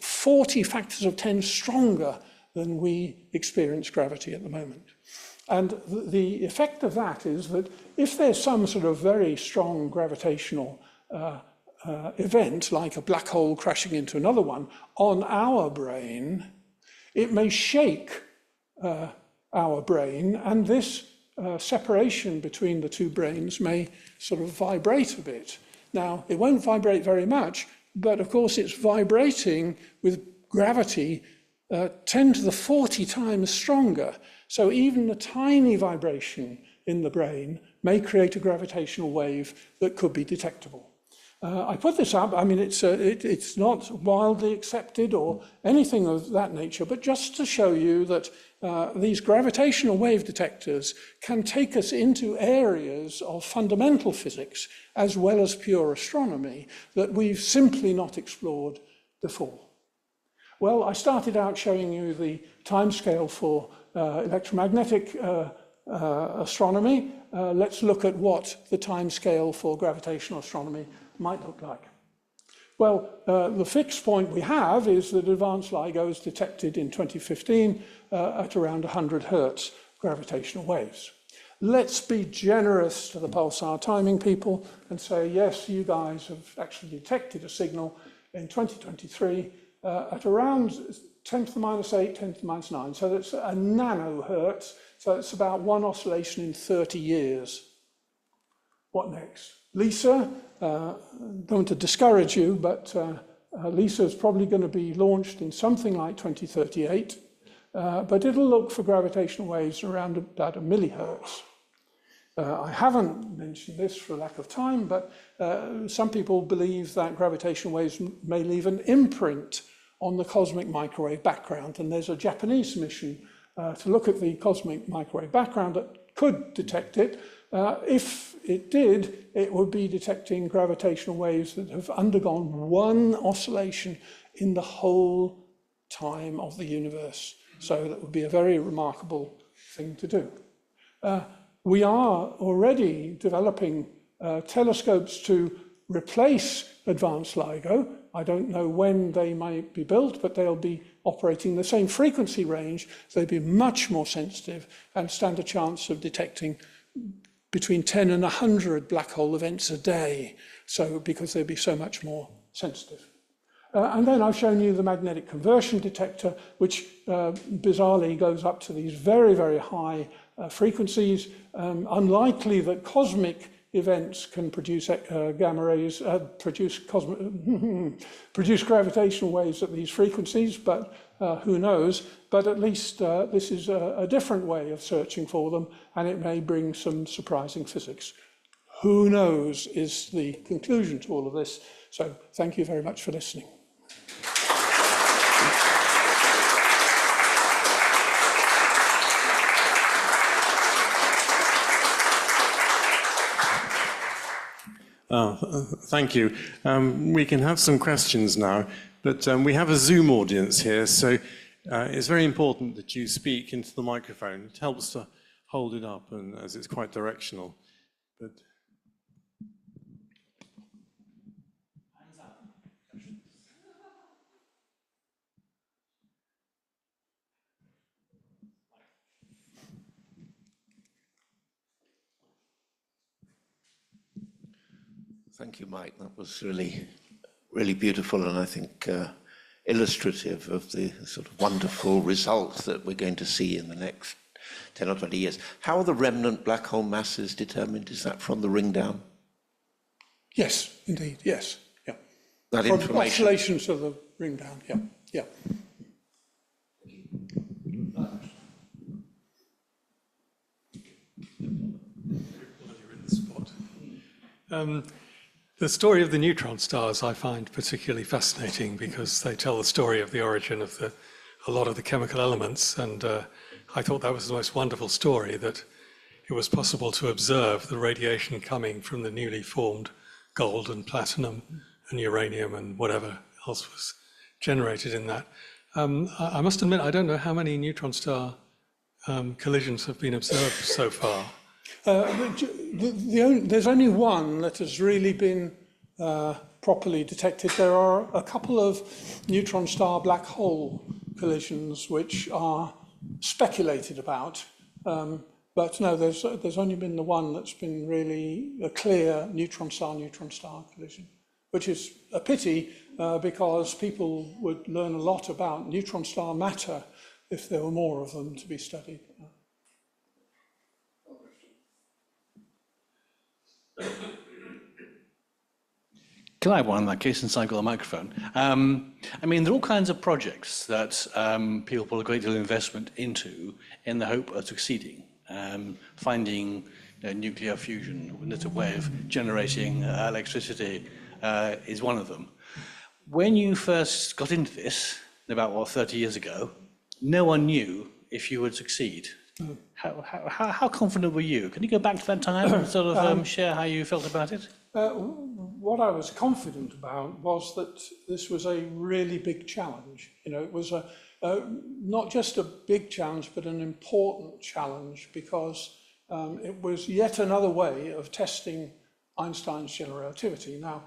40 factors of 10 stronger than we experience gravity at the moment. And the effect of that is that if there's some sort of very strong gravitational event, like a black hole crashing into another one, on our brain, it may shake our brain, and this separation between the 2 brains may sort of vibrate a bit. Now, it won't vibrate very much, but of course it's vibrating with gravity 10 to the 40 times stronger. So even a tiny vibration in the brain may create a gravitational wave that could be detectable. I put this up, I mean, it's not wildly accepted or anything of that nature, but just to show you that these gravitational wave detectors can take us into areas of fundamental physics as well as pure astronomy that we've simply not explored before. Well, I started out showing you the timescale for electromagnetic astronomy. Let's look at what the timescale for gravitational astronomy might look like. Well, the fixed point we have is that advanced LIGO is detected in 2015 at around 100 hertz gravitational waves. Let's be generous to the pulsar timing people and say, yes, you guys have actually detected a signal in 2023 at around 10 to the minus 8, 10 to the minus 9. So that's a nanohertz. So it's about 1 oscillation in 30 years. What next? LISA, don't want to discourage you, but LISA is probably going to be launched in something like 2038, but it'll look for gravitational waves around about 1 millihertz. I haven't mentioned this for lack of time, but some people believe that gravitational waves may leave an imprint on the cosmic microwave background, and there's a Japanese mission to look at the cosmic microwave background that could detect it. If it did, it would be detecting gravitational waves that have undergone 1 oscillation in the whole time of the universe. So that would be a very remarkable thing to do. We are already developing telescopes to replace advanced LIGO. I don't know when they might be built, but they'll be operating the same frequency range. So they'll be much more sensitive and stand a chance of detecting between 10 and 100 black hole events a day. So because they'll be so much more sensitive. And then I've shown you the magnetic conversion detector, which bizarrely goes up to these very, very high frequencies. Unlikely that cosmic events can produce gamma rays, produce gravitational waves at these frequencies, but who knows? But at least this is a different way of searching for them, and it may bring some surprising physics. Who knows is the conclusion to all of this. So thank you very much for listening. Thank you. We can have some questions now, but we have a Zoom audience here, so it's very important that you speak into the microphone. It helps to hold it up, and as it's quite directional. But Thank you, Mike. That was really, really beautiful, and I think illustrative of the sort of wonderful results that we're going to see in the next 10 or 20 years. How are the remnant black hole masses determined? Is that from the ring down? Yes, indeed, yes. Yeah. That From information. oscillations of the ring down, yeah, yeah. The story of the neutron stars I find particularly fascinating because they tell the story of the origin of a lot of the chemical elements, and I thought that was the most wonderful story, that it was possible to observe the radiation coming from the newly formed gold and platinum and uranium and whatever else was generated in that. I must admit, I don't know how many neutron star collisions have been observed so far. There's only one that has really been properly detected. There are a couple of neutron star black hole collisions which are speculated about, but no, there's only been the one that's been really a clear neutron star collision, which is a pity because people would learn a lot about neutron star matter if there were more of them to be studied. Can I have one in that case, since I've got a microphone? I mean, there are all kinds of projects that people put a great deal of investment into in the hope of succeeding. Finding nuclear fusion as a way of generating electricity is one of them. When you first got into this, about 30 years ago, no one knew if you would succeed. How confident were you? Can you go back to that time and sort of share how you felt about it? What I was confident about was that this was a really big challenge. You know, it was not just a big challenge, but an important challenge, because it was yet another way of testing Einstein's general relativity. Now,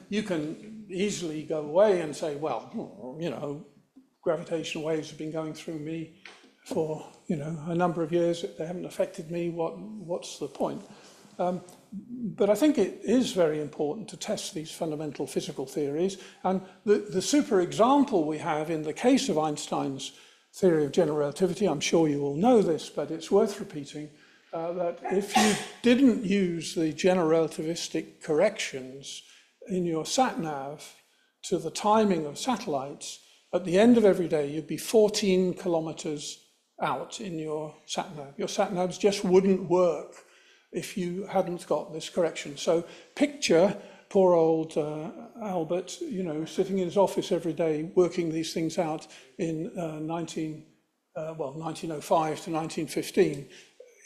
you can easily go away and say, well, you know, gravitational waves have been going through me for, you know, a number of years. They haven't affected me. What's the point? But I think it is very important to test these fundamental physical theories. And the super example we have in the case of Einstein's theory of general relativity, I'm sure you all know this, but it's worth repeating, that if you didn't use the general relativistic corrections in your sat-nav to the timing of satellites, at the end of every day, you'd be 14 kilometers out in your sat-nav. Your sat-navs just wouldn't work if you hadn't got this correction. So picture poor old Albert, you know, sitting in his office every day working these things out in 1905 to 1915.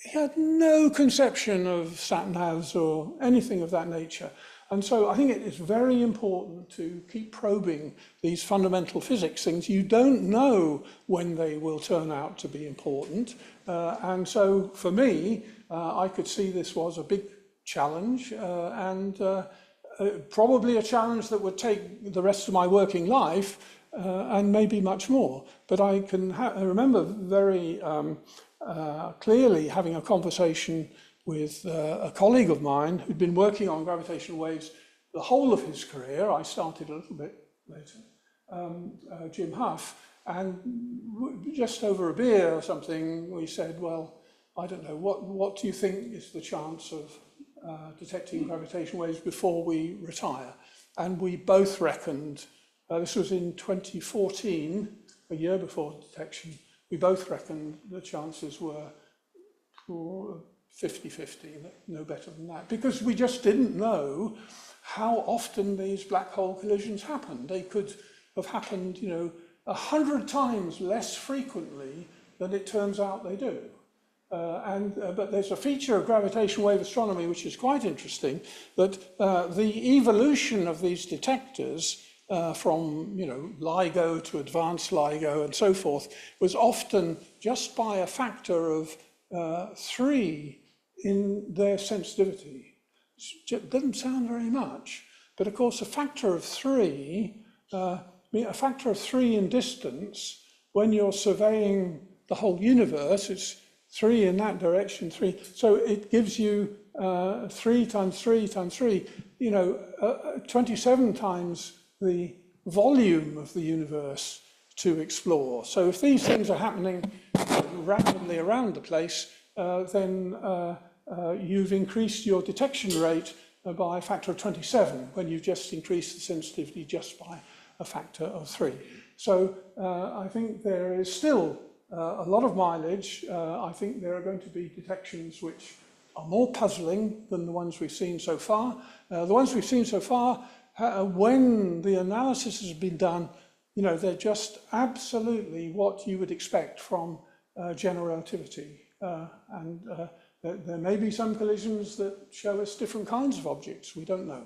He had no conception of sat-navs or anything of that nature. And so I think it is very important to keep probing these fundamental physics things. You don't know when they will turn out to be important. And so for me, I could see this was a big challenge. And probably a challenge that would take the rest of my working life and maybe much more. But I can I remember very clearly having a conversation with a colleague of mine who'd been working on gravitational waves the whole of his career. I started a little bit later, Jim Huff, and just over a beer or something, we said, well, I don't know, what do you think is the chance of detecting gravitational waves before we retire? And we both reckoned, this was in 2014, a year before detection, we both reckoned the chances were 50-50, no better than that, because we just didn't know how often these black hole collisions happened. They could have happened, 100 times less frequently than it turns out they do. But there's a feature of gravitational wave astronomy which is quite interesting, that the evolution of these detectors from LIGO to advanced LIGO and so forth was often just by a factor of 3 in their sensitivity. It doesn't sound very much, but of course a factor of 3 in distance, when you're surveying the whole universe, it's 3 in that direction, 3. So it gives you 3 times 3 times 3, 27 times the volume of the universe to explore. So if these things are happening randomly around the place, then you've increased your detection rate by a factor of 27 when you've just increased the sensitivity just by a factor of 3. So I think there is still a lot of mileage. I think there are going to be detections which are more puzzling than the ones we've seen so far. The ones we've seen so far, when the analysis has been done, they're just absolutely what you would expect from general relativity. There may be some collisions that show us different kinds of objects. We don't know.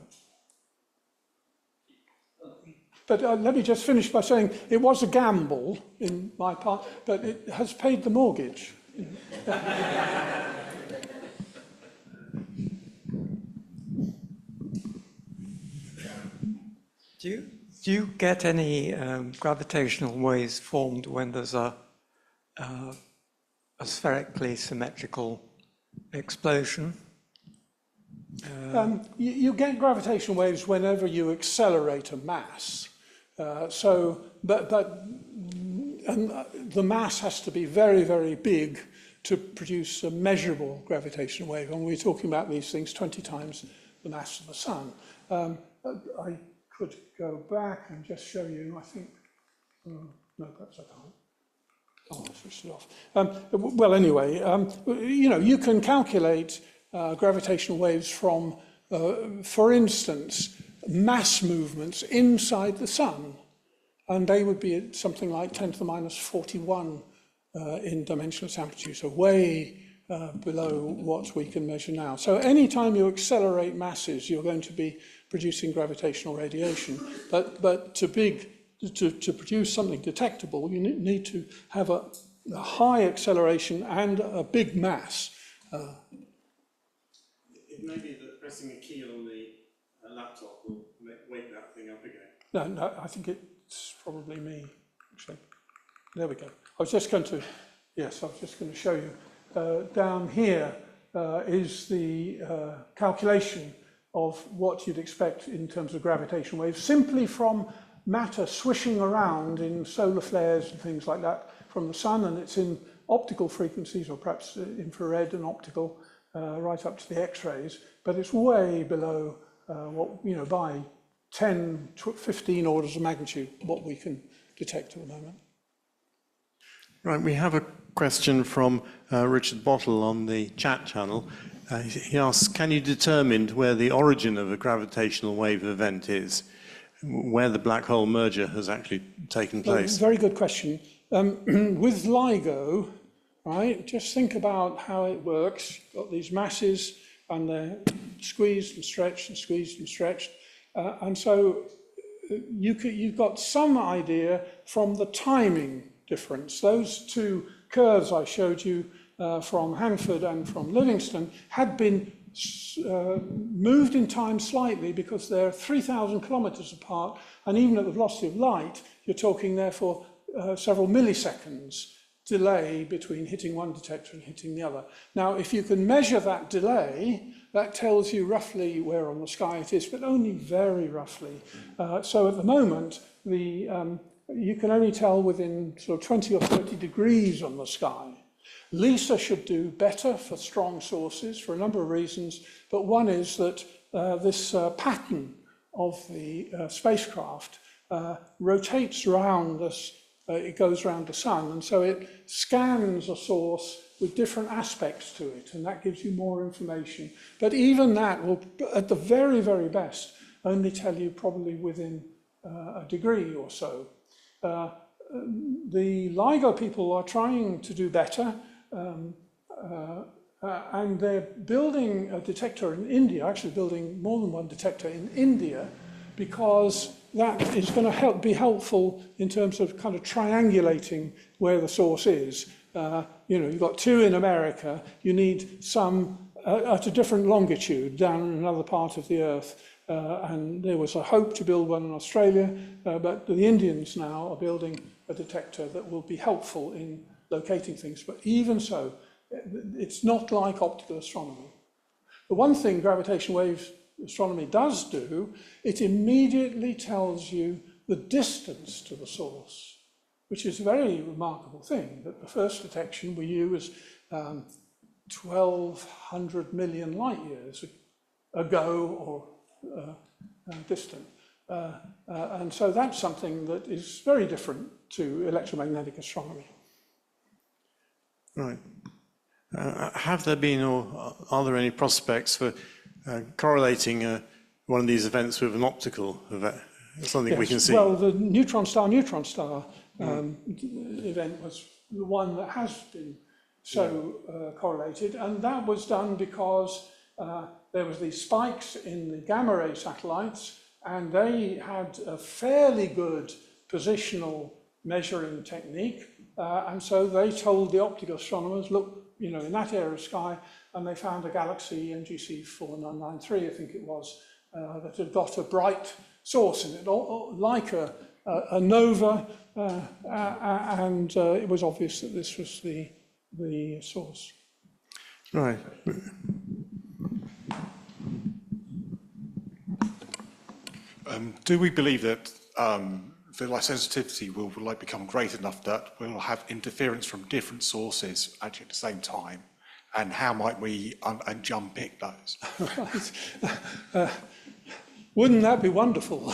But let me just finish by saying it was a gamble in my part, but it has paid the mortgage. Do you get any gravitational waves formed when there's a spherically symmetrical explosion? You get gravitational waves whenever you accelerate a mass. But the mass has to be very, very big to produce a measurable gravitational wave. And we're talking about these things 20 times the mass of the sun. I could go back and just show you, I think, no, perhaps I can't. Oh, I switched it off. Well, anyway, you can calculate gravitational waves from, for instance, mass movements inside the sun, and they would be at something like 10 to the minus 41 in dimensionless amplitude, so way below what we can measure now. So anytime you accelerate masses, you're going to be producing gravitational radiation, but to produce something detectable, you need to have a high acceleration and a big mass. It may be that pressing a key on the laptop will wake that thing up again. No, I think it's probably me, actually. There we go. I was just going to show you. Down here is the calculation of what you'd expect in terms of gravitational waves, simply from matter swishing around in solar flares and things like that from the sun, and it's in optical frequencies, or perhaps infrared and optical, right up to the X-rays, but it's way below what, by 10, 15 orders of magnitude, what we can detect at the moment. Right, we have a question from Richard Bottle on the chat channel. He asks, can you determine where the origin of a gravitational wave event is, where the black hole merger has actually taken place? Very good question. With LIGO, right, just think about how it works. You've got these masses, and they're squeezed and stretched and squeezed and stretched. And so you've got some idea from the timing difference. Those two curves I showed you from Hanford and from Livingston had been moved in time slightly because they're 3,000 kilometers apart, and even at the velocity of light, you're talking therefore several milliseconds delay between hitting one detector and hitting the other. Now, if you can measure that delay, that tells you roughly where on the sky it is, but only very roughly. So at the moment, you can only tell within sort of 20 or 30 degrees on the sky. LISA should do better for strong sources for a number of reasons, but one is that this pattern of the spacecraft rotates around us, it goes around the sun, and so it scans a source with different aspects to it, and that gives you more information. But even that will, at the very, very best, only tell you probably within a degree or so. The LIGO people are trying to do better, and they're building a detector in India, actually building more than one detector in India, because that is going to be helpful in terms of kind of triangulating where the source is. You've got two in America, you need some at a different longitude down in another part of the Earth. And there was a hope to build one in Australia, but the Indians now are building a detector that will be helpful in locating things. But even so, it's not like optical astronomy. The one thing gravitational wave astronomy does do, it immediately tells you the distance to the source, which is a very remarkable thing, that the first detection we used 1,200 million light years ago or distant. And so that's something that is very different to electromagnetic astronomy. Right. Have there been, or are there any prospects for correlating one of these events with an optical event? Something we can see? Well, the neutron star event was the one that has been so correlated, and that was done because there was these spikes in the gamma ray satellites, and they had a fairly good positional measuring technique, and so they told the optical astronomers, look, in that area of sky, and they found a galaxy, NGC 4993, I think it was, that had got a bright source in it, like a nova, and it was obvious that this was the source. Right. Do we believe that the light sensitivity will become great enough that we'll have interference from different sources actually at the same time? And how might we unpick those? Wouldn't that be wonderful?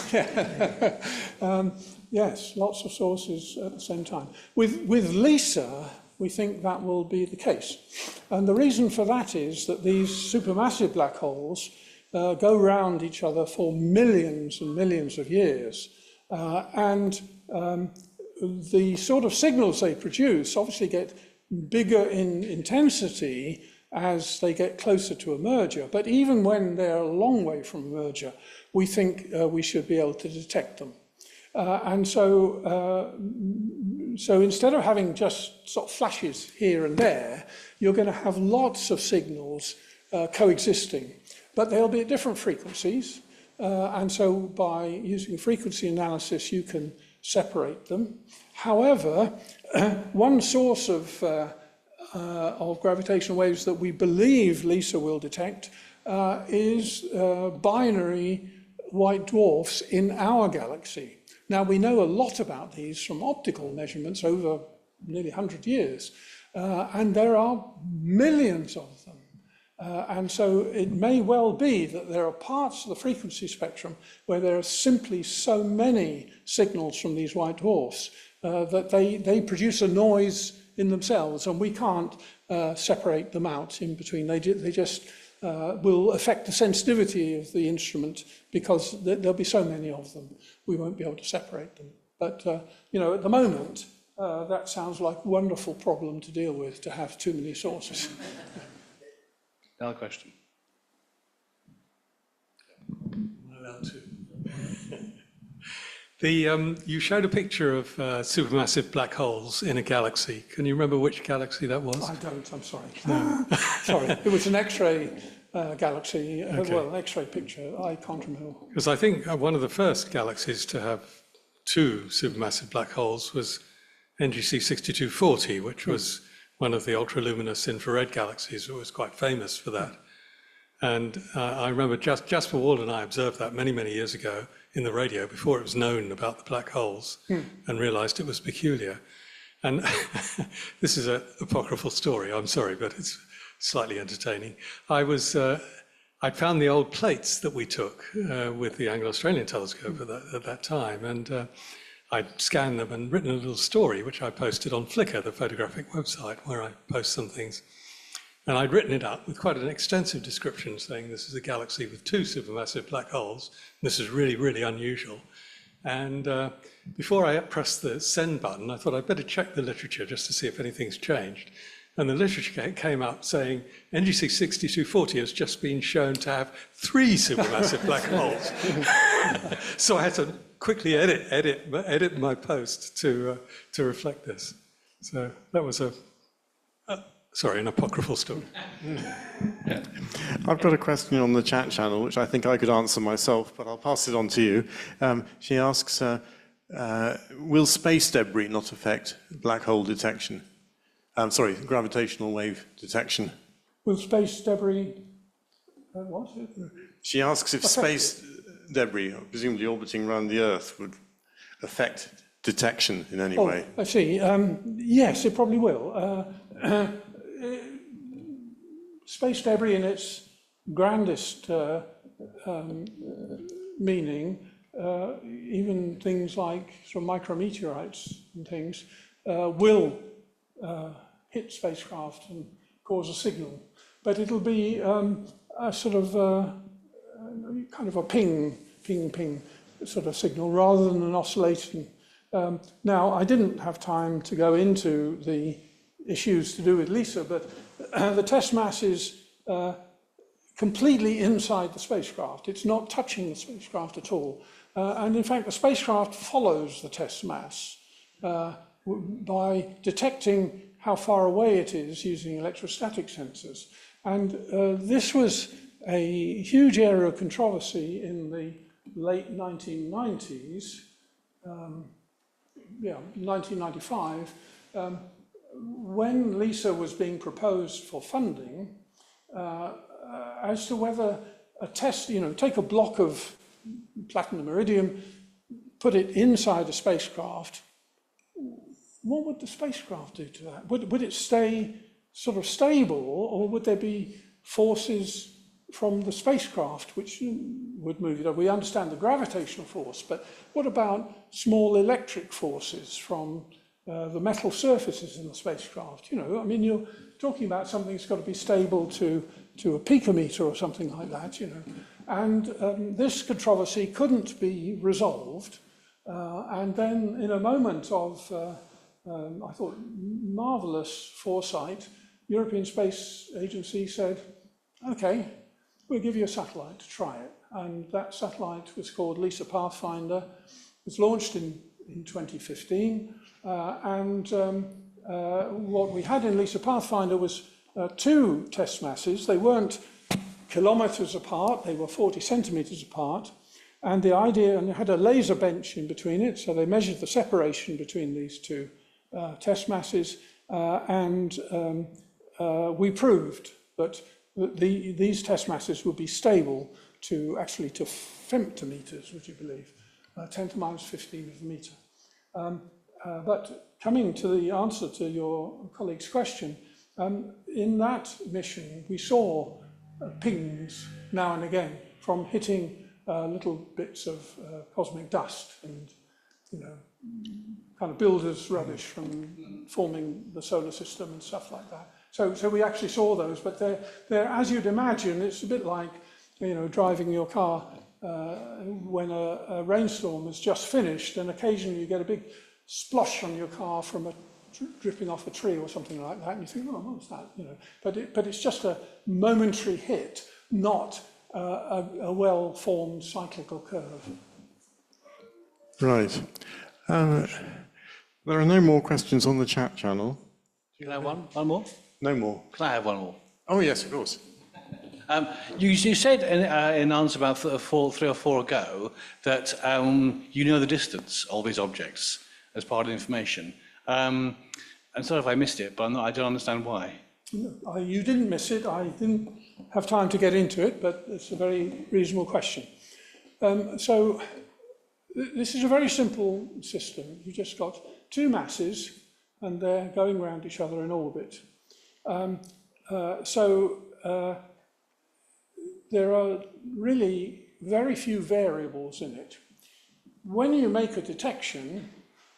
Yes, lots of sources at the same time. With LISA, we think that will be the case. And the reason for that is that these supermassive black holes go round each other for millions and millions of years. And the sort of signals they produce obviously get bigger in intensity as they get closer to a merger. But even when they're a long way from a merger, we think we should be able to detect them. So instead of having just sort of flashes here and there, you're going to have lots of signals coexisting. But they'll be at different frequencies. And so by using frequency analysis, you can separate them. However, one source of gravitational waves that we believe LISA will detect is binary white dwarfs in our galaxy. Now, we know a lot about these from optical measurements over nearly 100 years, and there are millions of them. And so it may well be that there are parts of the frequency spectrum where there are simply so many signals from these white dwarfs that they produce a noise in themselves, and we can't separate them out in between. They just will affect the sensitivity of the instrument because there'll be so many of them, we won't be able to separate them. But, at the moment, that sounds like a wonderful problem to deal with, to have too many sources. Another question. You showed a picture of supermassive black holes in a galaxy. Can you remember which galaxy that was? I don't, I'm sorry. No. Sorry, it was an X-ray galaxy, Okay. well, an X-ray picture, I can't remember. Because I think one of the first galaxies to have two supermassive black holes was NGC 6240, which was one of the ultraluminous infrared galaxies. It was quite famous for that. And I remember Jasper Wald and I observed that many, many years ago in the radio before it was known about the black holes and realized it was peculiar. And this is an apocryphal story, I'm sorry, but it's slightly entertaining. I'd found the old plates that we took with the Anglo-Australian telescope at that time, and I'd scanned them and written a little story, which I posted on Flickr, the photographic website, where I post some things. And I'd written it up with quite an extensive description saying this is a galaxy with two supermassive black holes. This is really, really unusual. And before I pressed the send button, I thought I'd better check the literature just to see if anything's changed. And the literature came up saying NGC 6240 has just been shown to have 3 supermassive black holes. So I had to quickly edit my post to reflect this. So that was an apocryphal story. I've got a question on the chat channel, which I think I could answer myself, but I'll pass it on to you. She asks, will space debris not affect black hole detection? Gravitational wave detection. Will space debris, what? She asks if space debris, presumably orbiting around the Earth, would affect detection in any way. I see. Yes, it probably will. Space debris in its grandest meaning, even things like sort of micrometeorites and things, will hit spacecraft and cause a signal. But it'll be a sort of kind of a ping sort of signal rather than an oscillating. Now, I didn't have time to go into the issues to do with LISA, but the test mass is completely inside the spacecraft. It's not touching the spacecraft at all. And in fact, the spacecraft follows the test mass by detecting how far away it is using electrostatic sensors. And this was a huge area of controversy in the late 1990s, 1995, when LISA was being proposed for funding, as to whether a test, take a block of platinum iridium, put it inside a spacecraft, what would the spacecraft do to that? Would it stay sort of stable, or would there be forces from the spacecraft which would move it? We understand the gravitational force, but what about small electric forces from the metal surfaces in the spacecraft? I mean, you're talking about something that's got to be stable to a picometer or something like that, And this controversy couldn't be resolved. And then in a moment of, I thought, marvelous foresight, European Space Agency said, okay, we'll give you a satellite to try it. And that satellite was called LISA Pathfinder. It was launched in 2015. What we had in LISA Pathfinder was 2 test masses. They weren't kilometers apart, they were 40 centimeters apart. And the idea, and it had a laser bench in between it, so they measured the separation between these 2 test masses. We proved that these test masses would be stable to femtometers, would you believe, 10 to the minus 15 of a meter. But coming to the answer to your colleague's question, in that mission we saw pings now and again from hitting little bits of cosmic dust and kind of builder's rubbish from forming the solar system and stuff like that. So we actually saw those, but they're as you'd imagine. It's a bit like driving your car when a rainstorm has just finished, and occasionally you get a big splosh on your car from dripping off a tree or something like that, and you think, oh, what's that? But it's just a momentary hit, not a well-formed cyclical curve. Right. There are no more questions on the chat channel. Can I have one more? No more. Can I have one more? Oh, yes, of course. You said in answer about 3 or 4 ago that you know the distance of these objects as part of the information. I'm sorry if I missed it, but I don't understand why. You didn't miss it. I didn't have time to get into it, but it's a very reasonable question. This is a very simple system. You've just got 2 masses, and they're going around each other in orbit. There are really very few variables in it. When you make a detection,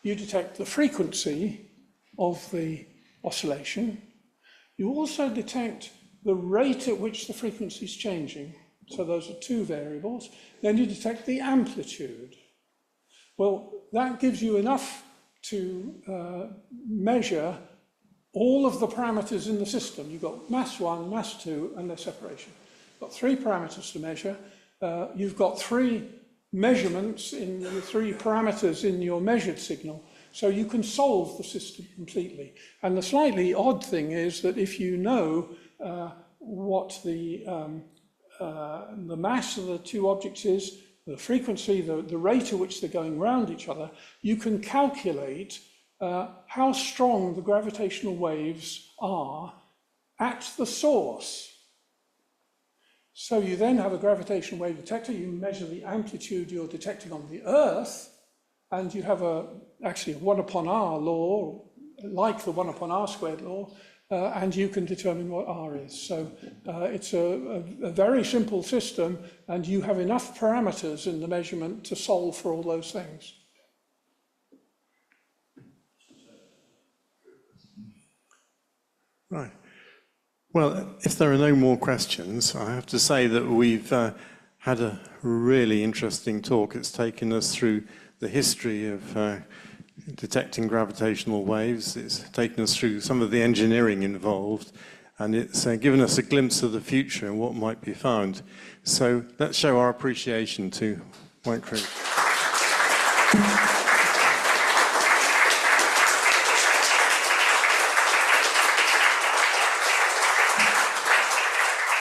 you detect the frequency of the oscillation. You also detect the rate at which the frequency is changing. So those are 2 variables. Then you detect the amplitude. Well, that gives you enough to measure all of the parameters in the system. You've got mass 1, mass 2, and their separation. You've got 3 parameters to measure. You've got 3 measurements in the 3 parameters in your measured signal. So you can solve the system completely. And the slightly odd thing is that if you know what the mass of the 2 objects is, the frequency, the rate at which they're going round each other, you can calculate how strong the gravitational waves are at the source. So you then have a gravitational wave detector, you measure the amplitude you're detecting on the Earth, and you have actually a 1 upon r law, like the 1 upon r squared law, and you can determine what r is. So it's a very simple system, and you have enough parameters in the measurement to solve for all those things. Right. Well, if there are no more questions, I have to say that we've had a really interesting talk. It's taken us through the history of detecting gravitational waves. It's taken us through some of the engineering involved, and it's given us a glimpse of the future and what might be found. So let's show our appreciation to White Creek.